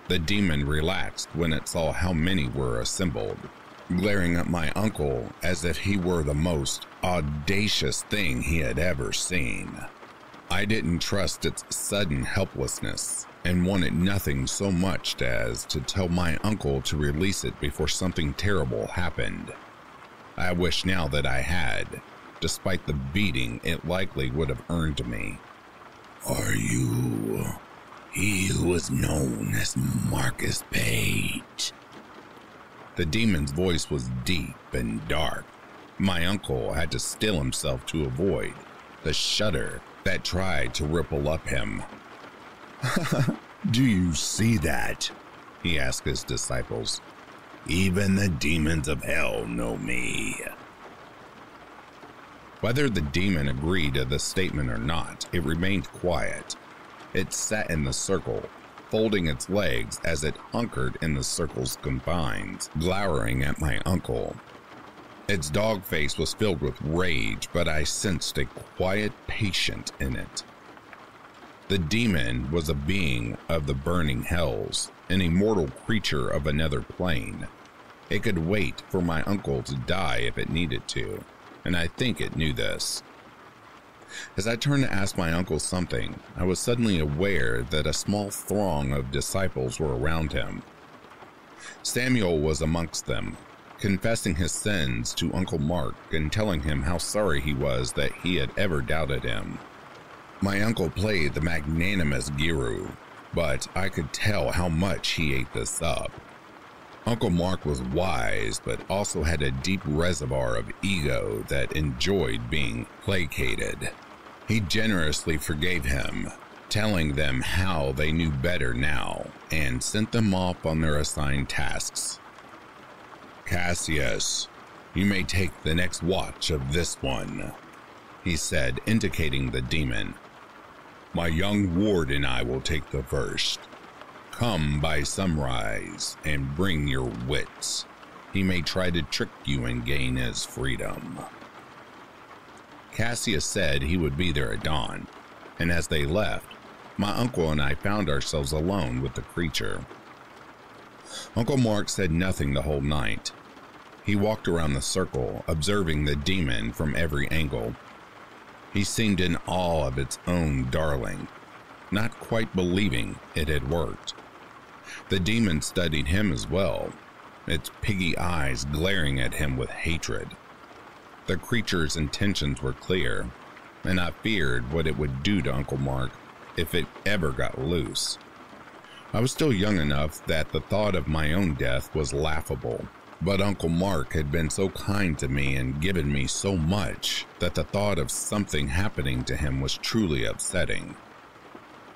The demon relaxed when it saw how many were assembled, glaring at my uncle as if he were the most audacious thing he had ever seen. I didn't trust its sudden helplessness, and wanted nothing so much as to tell my uncle to release it before something terrible happened. I wish now that I had, despite the beating it likely would have earned me. Are you he who is known as Marcus Page? The demon's voice was deep and dark. My uncle had to still himself to avoid the shudder that tried to ripple up him. Do you see that? He asked his disciples. Even the demons of hell know me. Whether the demon agreed to the statement or not, it remained quiet. It sat in the circle, folding its legs as it hunkered in the circle's confines, glowering at my uncle. Its dog face was filled with rage, but I sensed a quiet patience in it. The demon was a being of the burning hells, an immortal creature of another plane. It could wait for my uncle to die if it needed to, and I think it knew this. As I turned to ask my uncle something, I was suddenly aware that a small throng of disciples were around him. Samuel was amongst them, confessing his sins to Uncle Mark and telling him how sorry he was that he had ever doubted him. My uncle played the magnanimous Guru, but I could tell how much he ate this up. Uncle Mark was wise, but also had a deep reservoir of ego that enjoyed being placated. He generously forgave him, telling them how they knew better now, and sent them off on their assigned tasks. "Cassius, you may take the next watch of this one," he said, indicating the demon. "My young ward and I will take the first. Come by sunrise and bring your wits. He may try to trick you and gain his freedom." Cassius said he would be there at dawn, and as they left, my uncle and I found ourselves alone with the creature. Uncle Mark said nothing the whole night. He walked around the circle, observing the demon from every angle. He seemed in awe of its own darling, not quite believing it had worked. The demon studied him as well, its piggy eyes glaring at him with hatred. The creature's intentions were clear, and I feared what it would do to Uncle Mark if it ever got loose. I was still young enough that the thought of my own death was laughable, but Uncle Mark had been so kind to me and given me so much that the thought of something happening to him was truly upsetting.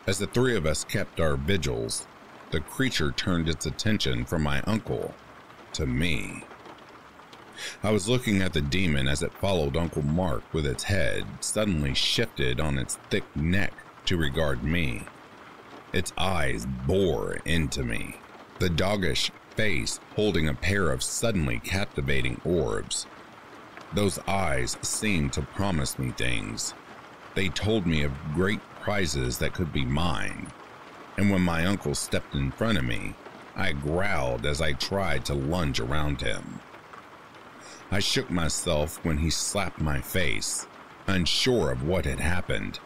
As the three of us kept our vigils, the creature turned its attention from my uncle to me. I was looking at the demon as it followed Uncle Mark with its head suddenly shifted on its thick neck to regard me. Its eyes bore into me, the doggish face holding a pair of suddenly captivating orbs. Those eyes seemed to promise me things. They told me of great prizes that could be mine. And when my uncle stepped in front of me, I growled as I tried to lunge around him. I shook myself when he slapped my face, unsure of what had happened.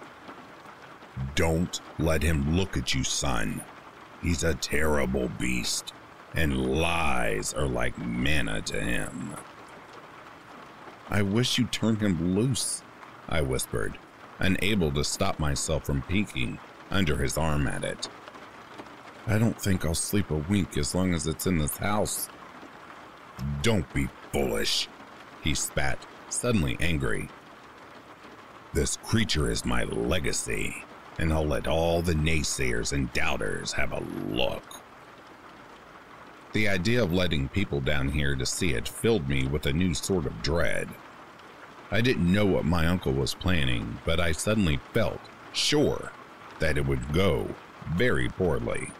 "Don't let him look at you, son. He's a terrible beast, and lies are like manna to him." "I wish you'd turn him loose," I whispered, unable to stop myself from peeking under his arm at it. "I don't think I'll sleep a wink as long as it's in this house." "Don't be foolish," he spat, suddenly angry. "This creature is my legacy, and I'll let all the naysayers and doubters have a look." The idea of letting people down here to see it filled me with a new sort of dread. I didn't know what my uncle was planning, but I suddenly felt sure that it would go very poorly.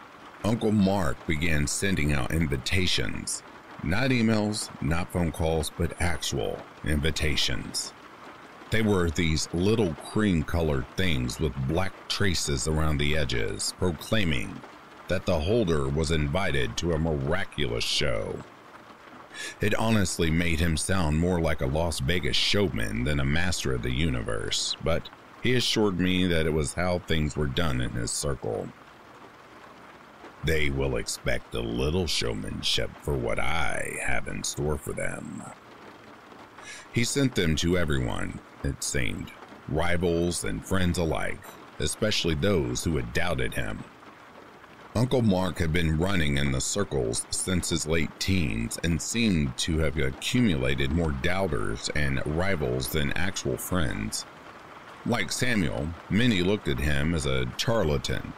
Uncle Mark began sending out invitations. Not emails, not phone calls, but actual invitations. They were these little cream-colored things with black traces around the edges, proclaiming that the holder was invited to a miraculous show. It honestly made him sound more like a Las Vegas showman than a master of the universe, but he assured me that it was how things were done in his circle. They will expect a little showmanship for what I have in store for them. He sent them to everyone, it seemed, rivals and friends alike, especially those who had doubted him. Uncle Mark had been running in the circles since his late teens and seemed to have accumulated more doubters and rivals than actual friends. Like Samuel, many looked at him as a charlatan,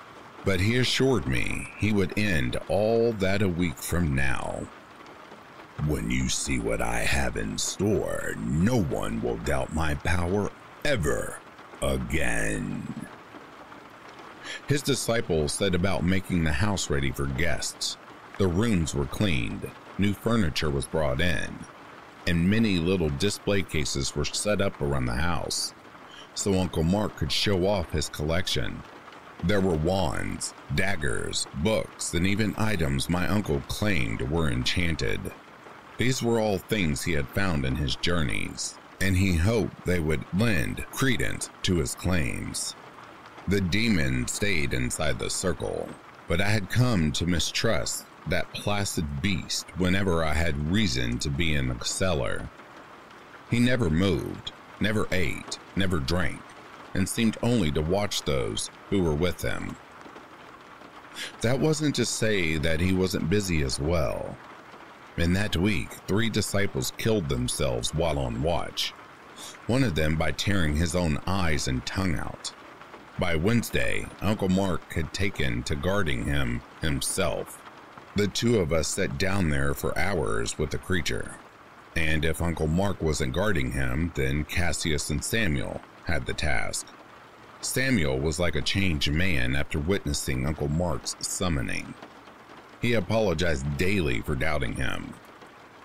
but he assured me he would end all that a week from now. "When you see what I have in store, no one will doubt my power ever again." His disciples set about making the house ready for guests. The rooms were cleaned, new furniture was brought in, and many little display cases were set up around the house, so Uncle Mark could show off his collection. There were wands, daggers, books, and even items my uncle claimed were enchanted. These were all things he had found in his journeys, and he hoped they would lend credence to his claims. The demon stayed inside the circle, but I had come to mistrust that placid beast whenever I had reason to be in the cellar. He never moved, never ate, never drank, and seemed only to watch those who were with him. That wasn't to say that he wasn't busy as well. In that week, 3 disciples killed themselves while on watch, one of them by tearing his own eyes and tongue out. By Wednesday, Uncle Mark had taken to guarding him himself. The 2 of us sat down there for hours with the creature, and if Uncle Mark wasn't guarding him, then Cassius and Samuel had the task. Samuel was like a changed man after witnessing Uncle Mark's summoning. He apologized daily for doubting him,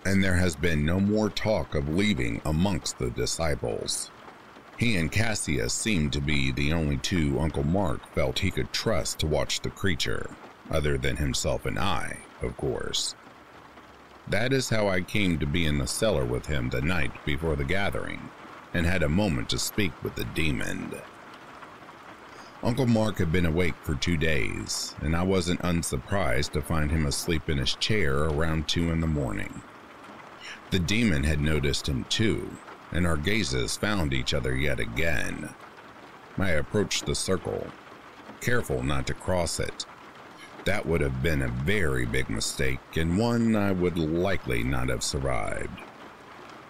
and there has been no more talk of leaving amongst the disciples. He and Cassius seemed to be the only 2 Uncle Mark felt he could trust to watch the creature, other than himself and I, of course. That is how I came to be in the cellar with him the night before the gathering, and had a moment to speak with the demon. Uncle Mark had been awake for 2 days, and I wasn't unsurprised to find him asleep in his chair around 2 in the morning. The demon had noticed him too, and our gazes found each other yet again. I approached the circle, careful not to cross it. That would have been a very big mistake, and one I would likely not have survived.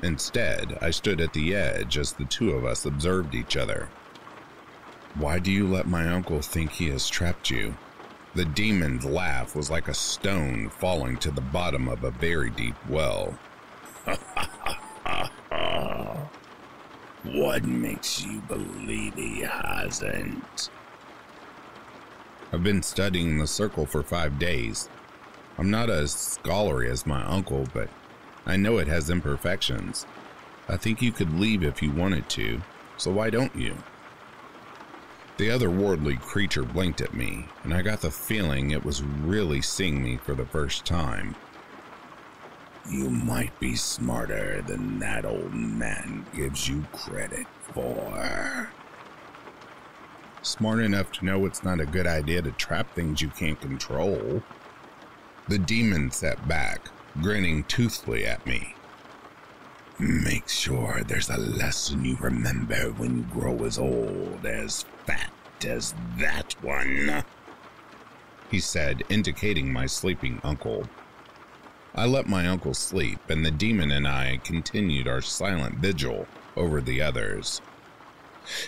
Instead, I stood at the edge as the 2 of us observed each other. "Why do you let my uncle think he has trapped you?" The demon's laugh was like a stone falling to the bottom of a very deep well. What makes you believe he hasn't? I've been studying the circle for 5 days. I'm not as scholarly as my uncle, but I know it has imperfections. I think you could leave if you wanted to, so why don't you? The otherworldly creature blinked at me, and I got the feeling it was really seeing me for the first time. You might be smarter than that old man gives you credit for. Smart enough to know it's not a good idea to trap things you can't control. The demon sat back, grinning toothfully at me. Make sure there's a lesson you remember when you grow as old, as fat as that one, he said, indicating my sleeping uncle. I let my uncle sleep, and the demon and I continued our silent vigil over the others.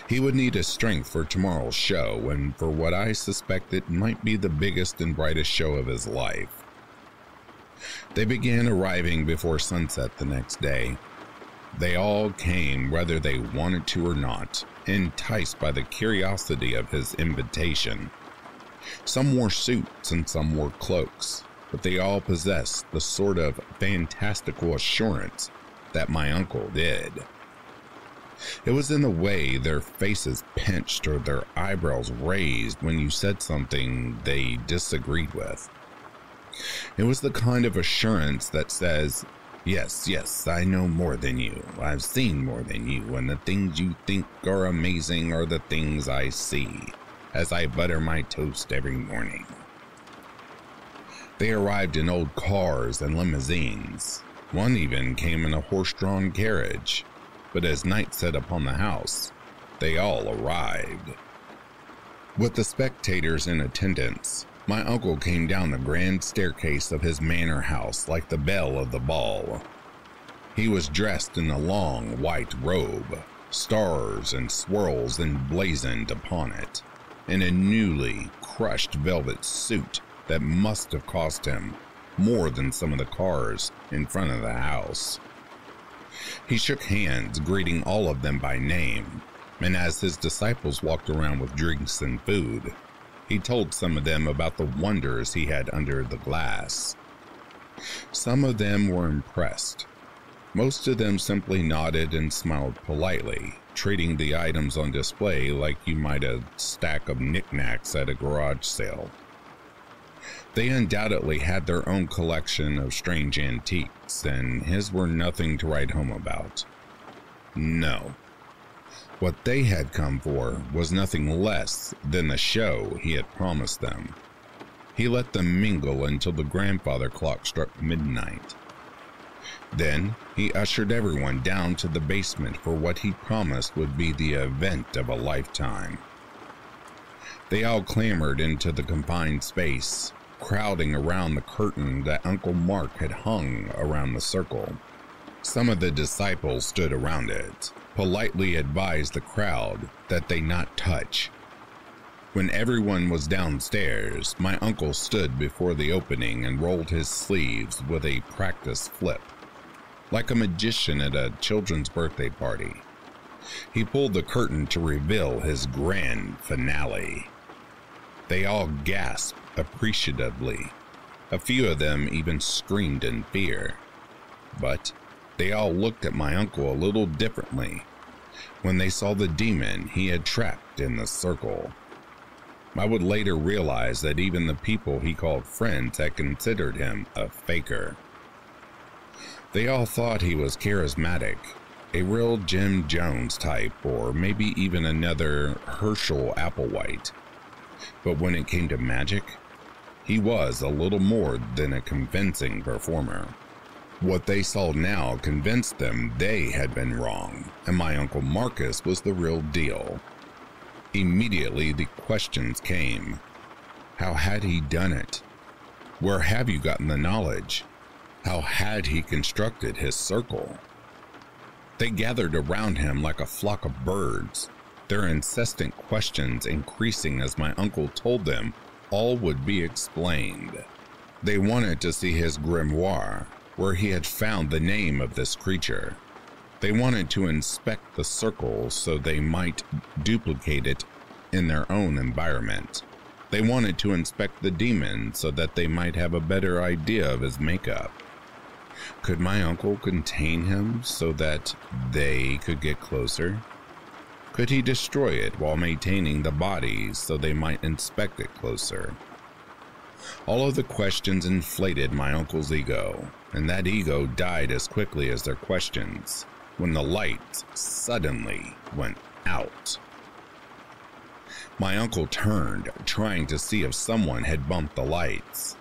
He would need his strength for tomorrow's show, and for what I suspected might be the biggest and brightest show of his life. They began arriving before sunset the next day. They all came whether they wanted to or not, enticed by the curiosity of his invitation. Some wore suits and some wore cloaks, but they all possessed the sort of fantastical assurance that my uncle did. It was in the way their faces pinched or their eyebrows raised when you said something they disagreed with. It was the kind of assurance that says, yes, I know more than you, I've seen more than you, and the things you think are amazing are the things I see, as I butter my toast every morning. They arrived in old cars and limousines. One even came in a horse-drawn carriage. But as night set upon the house, they all arrived. With the spectators in attendance, my uncle came down the grand staircase of his manor house like the belle of the ball. He was dressed in a long white robe, stars and swirls emblazoned upon it, and a newly crushed velvet suit that must have cost him more than some of the cars in front of the house. He shook hands, greeting all of them by name, and as his disciples walked around with drinks and food, He told some of them about the wonders he had under the glass. Some of them were impressed. Most of them simply nodded and smiled politely, treating the items on display like you might a stack of knickknacks at a garage sale. They undoubtedly had their own collection of strange antiques, and his were nothing to write home about. No. What they had come for was nothing less than the show he had promised them. He let them mingle until the grandfather clock struck midnight. Then he ushered everyone down to the basement for what he promised would be the event of a lifetime. They all clamored into the confined space, crowding around the curtain that Uncle Mark had hung around the circle. Some of the disciples stood around it, politely advised the crowd that they not touch. When everyone was downstairs, my uncle stood before the opening and rolled his sleeves with a practiced flip, like a magician at a children's birthday party. He pulled the curtain to reveal his grand finale. They all gasped appreciatively. A few of them even screamed in fear. But they all looked at my uncle a little differently when they saw the demon he had trapped in the circle. I would later realize that even the people he called friends had considered him a faker. They all thought he was charismatic, a real Jim Jones type, or maybe even another Herschel Applewhite. But when it came to magic, he was a little more than a convincing performer. What they saw now convinced them they had been wrong, and my Uncle Marcus was the real deal. Immediately the questions came. How had he done it? Where have you gotten the knowledge? How had he constructed his circle? They gathered around him like a flock of birds, their incessant questions increasing as my uncle told them all would be explained. They wanted to see his grimoire, where he had found the name of this creature. They wanted to inspect the circle so they might duplicate it in their own environment. They wanted to inspect the demon so that they might have a better idea of his makeup. Could my uncle contain him so that they could get closer? Could he destroy it while maintaining the body so they might inspect it closer? All of the questions inflated my uncle's ego, and that ego died as quickly as their questions when the lights suddenly went out. My uncle turned, trying to see if someone had bumped the lights,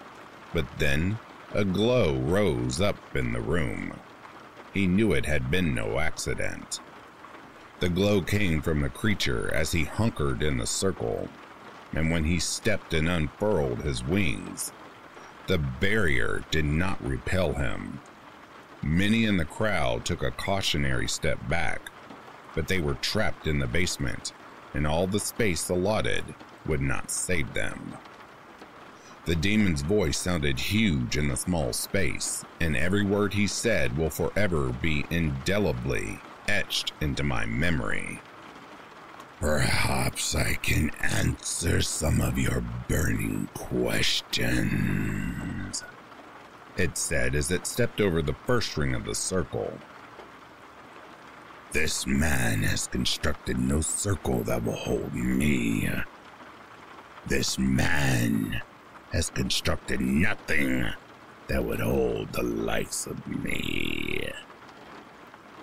but then a glow rose up in the room. He knew it had been no accident. The glow came from the creature as he hunkered in the circle, and when he stepped and unfurled his wings, the barrier did not repel him. Many in the crowd took a cautionary step back, but they were trapped in the basement, and all the space allotted would not save them. The demon's voice sounded huge in the small space, and every word he said will forever be indelibly etched into my memory. Perhaps I can answer some of your burning questions, it said as it stepped over the first ring of the circle. This man has constructed no circle that will hold me. This man has constructed nothing that would hold the likes of me.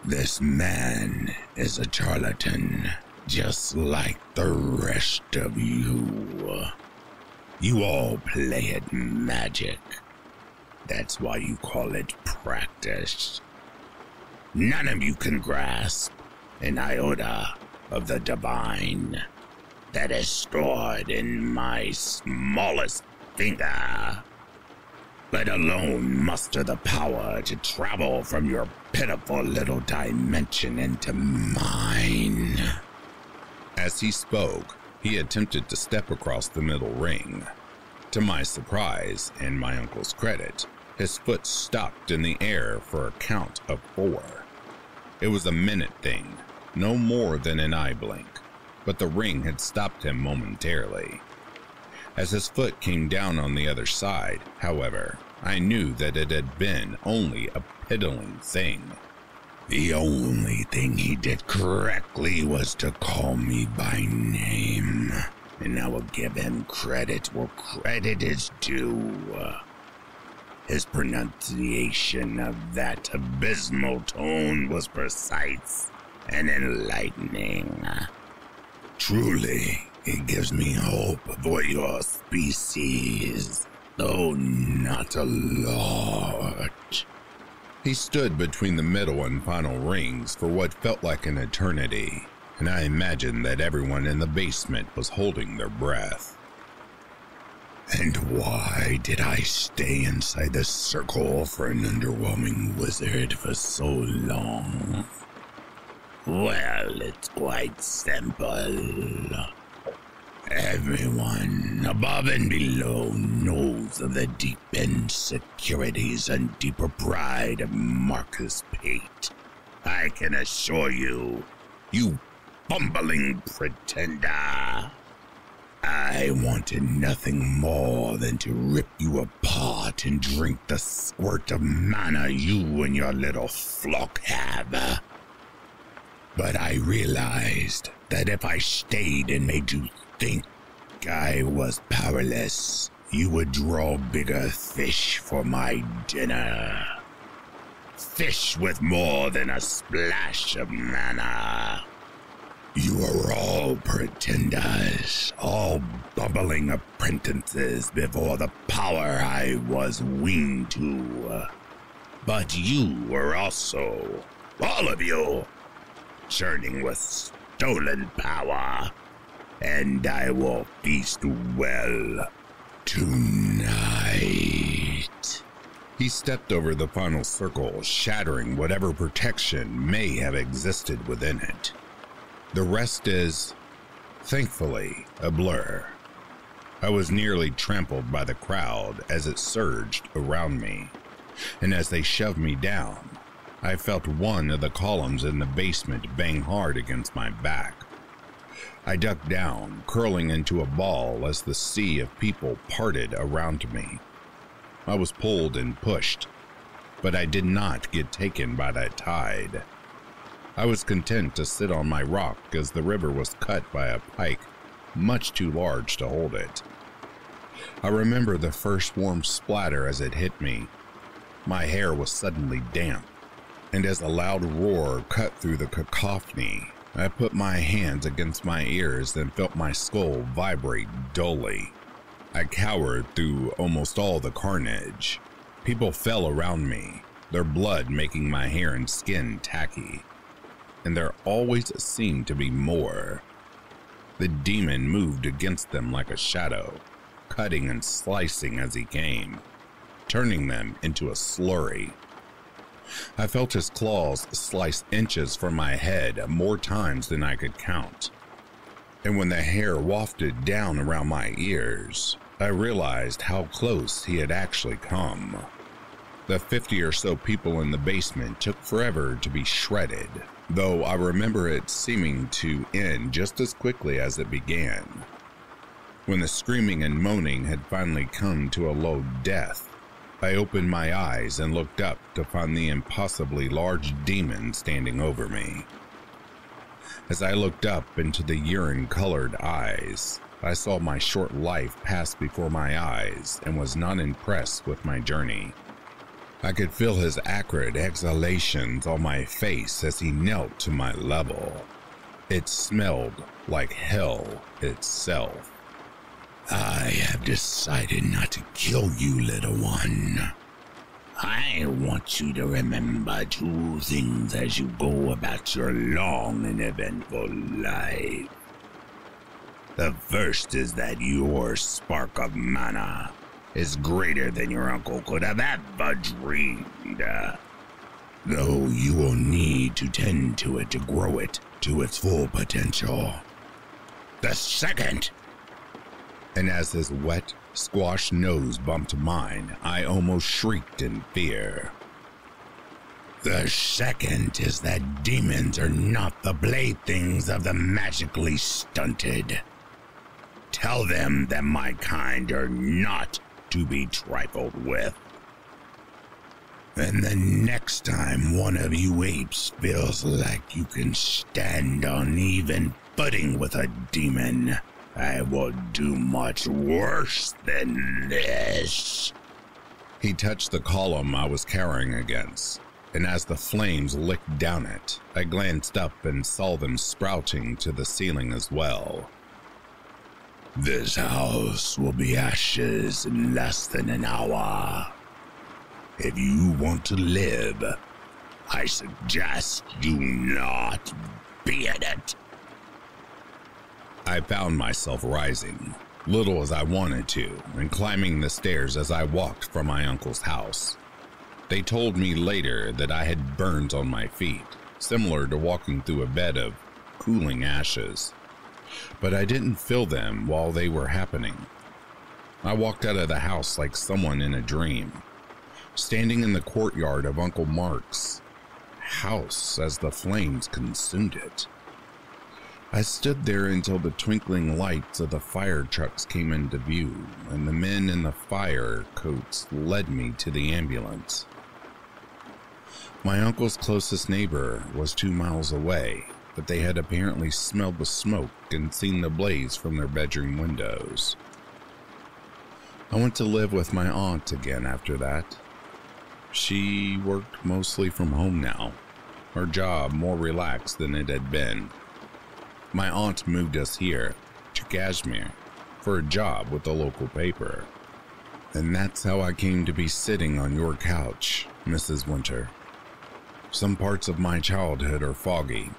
This man is a charlatan, just like the rest of you. You all play at magic. That's why you call it practice. None of you can grasp an iota of the divine that is stored in my smallest finger, let alone muster the power to travel from your pitiful little dimension into mine. As he spoke, he attempted to step across the middle ring. To my surprise and my uncle's credit, his foot stopped in the air for a count of 4. It was a minute thing, no more than an eye blink, but the ring had stopped him momentarily. As his foot came down on the other side, however, I knew that it had been only a piddling thing. The only thing he did correctly was to call me by name, and I will give him credit where credit is due. His pronunciation of that abysmal tone was precise and enlightening. Truly, it gives me hope for your species, though not a lot. He stood between the middle and final rings for what felt like an eternity, and I imagined that everyone in the basement was holding their breath. And why did I stay inside the circle for an underwhelming wizard for so long? Well, it's quite simple. Everyone above and below knows of the deep insecurities and deeper pride of Marcus Pate. I can assure you, you bumbling pretender. I wanted nothing more than to rip you apart and drink the squirt of mana you and your little flock have. But I realized that if I stayed and made you think I was powerless, you would draw bigger fish for my dinner. Fish with more than a splash of mana. You are all pretenders, all bubbling apprentices before the power I was weaned to. But you were also, all of you, churning with stolen power, and I will feast well tonight. He stepped over the final circle, shattering whatever protection may have existed within it. The rest is, thankfully, a blur. I was nearly trampled by the crowd as it surged around me, and as they shoved me down, I felt one of the columns in the basement bang hard against my back. I ducked down, curling into a ball as the sea of people parted around me. I was pulled and pushed, but I did not get taken by that tide. I was content to sit on my rock as the river was cut by a pike much too large to hold it. I remember the first warm splatter as it hit me. My hair was suddenly damp, and as a loud roar cut through the cacophony, I put my hands against my ears and felt my skull vibrate dully. I cowered through almost all the carnage. People fell around me, their blood making my hair and skin tacky. And there always seemed to be more. The demon moved against them like a shadow, cutting and slicing as he came, turning them into a slurry. I felt his claws slice inches from my head more times than I could count. And when the hair wafted down around my ears, I realized how close he had actually come. The 50 or so people in the basement took forever to be shredded, though I remember it seeming to end just as quickly as it began. When the screaming and moaning had finally come to a low death, I opened my eyes and looked up to find the impossibly large demon standing over me. As I looked up into the urine-colored eyes, I saw my short life pass before my eyes and was not impressed with my journey. I could feel his acrid exhalations on my face as he knelt to my level. It smelled like hell itself. I have decided not to kill you, little one. I want you to remember two things as you go about your long and eventful life. The first is that your spark of mana is greater than your uncle could have ever dreamed, though you will need to tend to it to grow it to its full potential. The second, and as his wet, squashed nose bumped mine, I almost shrieked in fear. The second is that demons are not the playthings of the magically stunted. Tell them that my kind are not to be trifled with. And the next time one of you apes feels like you can stand on even footing with a demon, I will do much worse than this. He touched the column I was carrying against, and as the flames licked down it, I glanced up and saw them sprouting to the ceiling as well. This house will be ashes in less than an hour. If you want to live, I suggest you not be in it. I found myself rising, little as I wanted to, and climbing the stairs as I walked from my uncle's house. They told me later that I had burns on my feet, similar to walking through a bed of cooling ashes, but I didn't feel them while they were happening. I walked out of the house like someone in a dream, standing in the courtyard of Uncle Mark's house as the flames consumed it. I stood there until the twinkling lights of the fire trucks came into view, and the men in the fire coats led me to the ambulance. My uncle's closest neighbor was 2 miles away, but they had apparently smelled the smoke and seen the blaze from their bedroom windows. I went to live with my aunt again after that. She worked mostly from home now, her job more relaxed than it had been. My aunt moved us here, to Kashmir, for a job with the local paper. And that's how I came to be sitting on your couch, Mrs. Winter. Some parts of my childhood are foggy.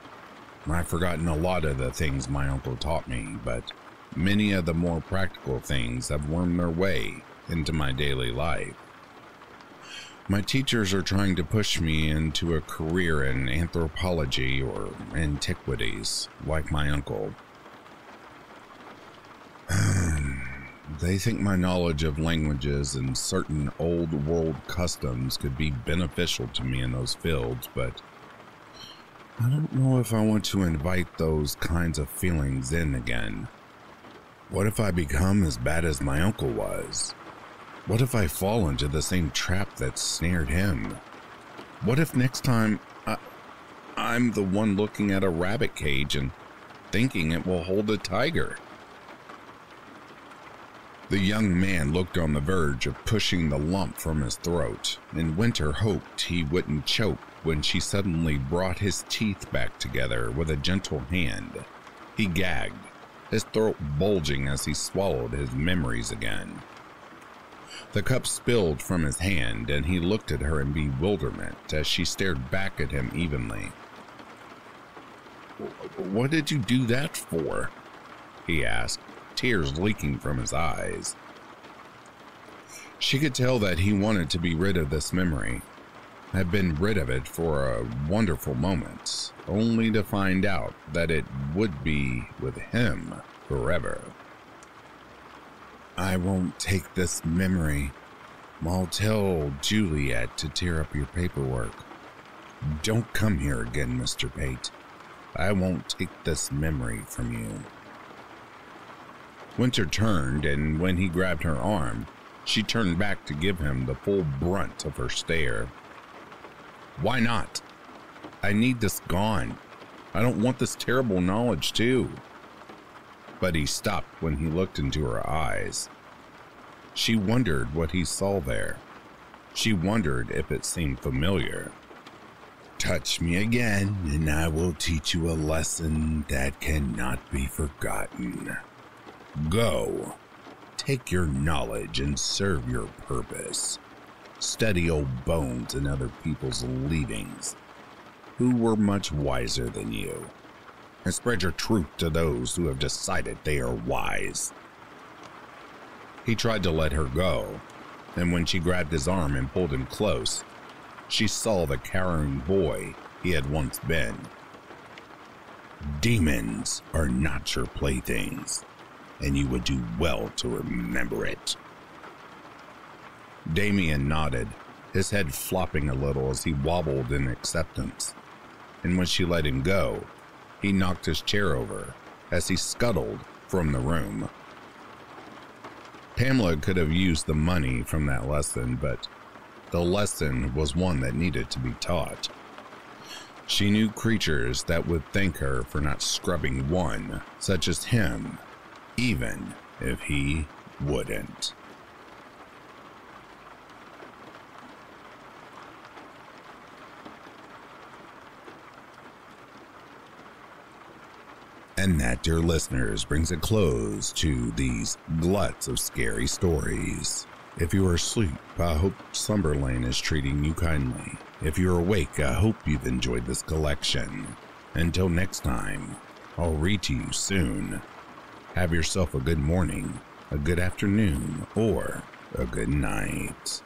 I've forgotten a lot of the things my uncle taught me, but many of the more practical things have wormed their way into my daily life. My teachers are trying to push me into a career in anthropology or antiquities, like my uncle. They think my knowledge of languages and certain old world customs could be beneficial to me in those fields, but I don't know if I want to invite those kinds of feelings in again. What if I become as bad as my uncle was? What if I fall into the same trap that snared him? What if next time I'm the one looking at a rabbit cage and thinking it will hold a tiger? The young man looked on the verge of pushing the lump from his throat, and Winter hoped he wouldn't choke when she suddenly brought his teeth back together with a gentle hand. He gagged, his throat bulging as he swallowed his memories again. The cup spilled from his hand, and he looked at her in bewilderment as she stared back at him evenly. "What did you do that for?" he asked, tears leaking from his eyes. She could tell that he wanted to be rid of this memory, had been rid of it for a wonderful moment, only to find out that it would be with him forever. "I won't take this memory. I'll tell Juliet to tear up your paperwork. Don't come here again, Mr. Pate. I won't take this memory from you." Winter turned, and when he grabbed her arm, she turned back to give him the full brunt of her stare. "Why not? I need this gone. I don't want this terrible knowledge too." But he stopped when he looked into her eyes. She wondered what he saw there. She wondered if it seemed familiar. "Touch me again, and I will teach you a lesson that cannot be forgotten. Go, take your knowledge and serve your purpose. Study old bones and other people's leavings, who were much wiser than you, and spread your truth to those who have decided they are wise." He tried to let her go, and when she grabbed his arm and pulled him close, she saw the cowering boy he had once been. "Demons are not your playthings, and you would do well to remember it." Damien nodded, his head flopping a little as he wobbled in acceptance, and when she let him go, he knocked his chair over as he scuttled from the room. Pamela could have used the money from that lesson, but the lesson was one that needed to be taught. She knew creatures that would thank her for not scrubbing one such as him, even if he wouldn't. And that, dear listeners, brings a close to these gluts of scary stories. If you are asleep, I hope Slumberland is treating you kindly. If you're awake, I hope you've enjoyed this collection. Until next time, I'll read to you soon. Have yourself a good morning, a good afternoon, or a good night.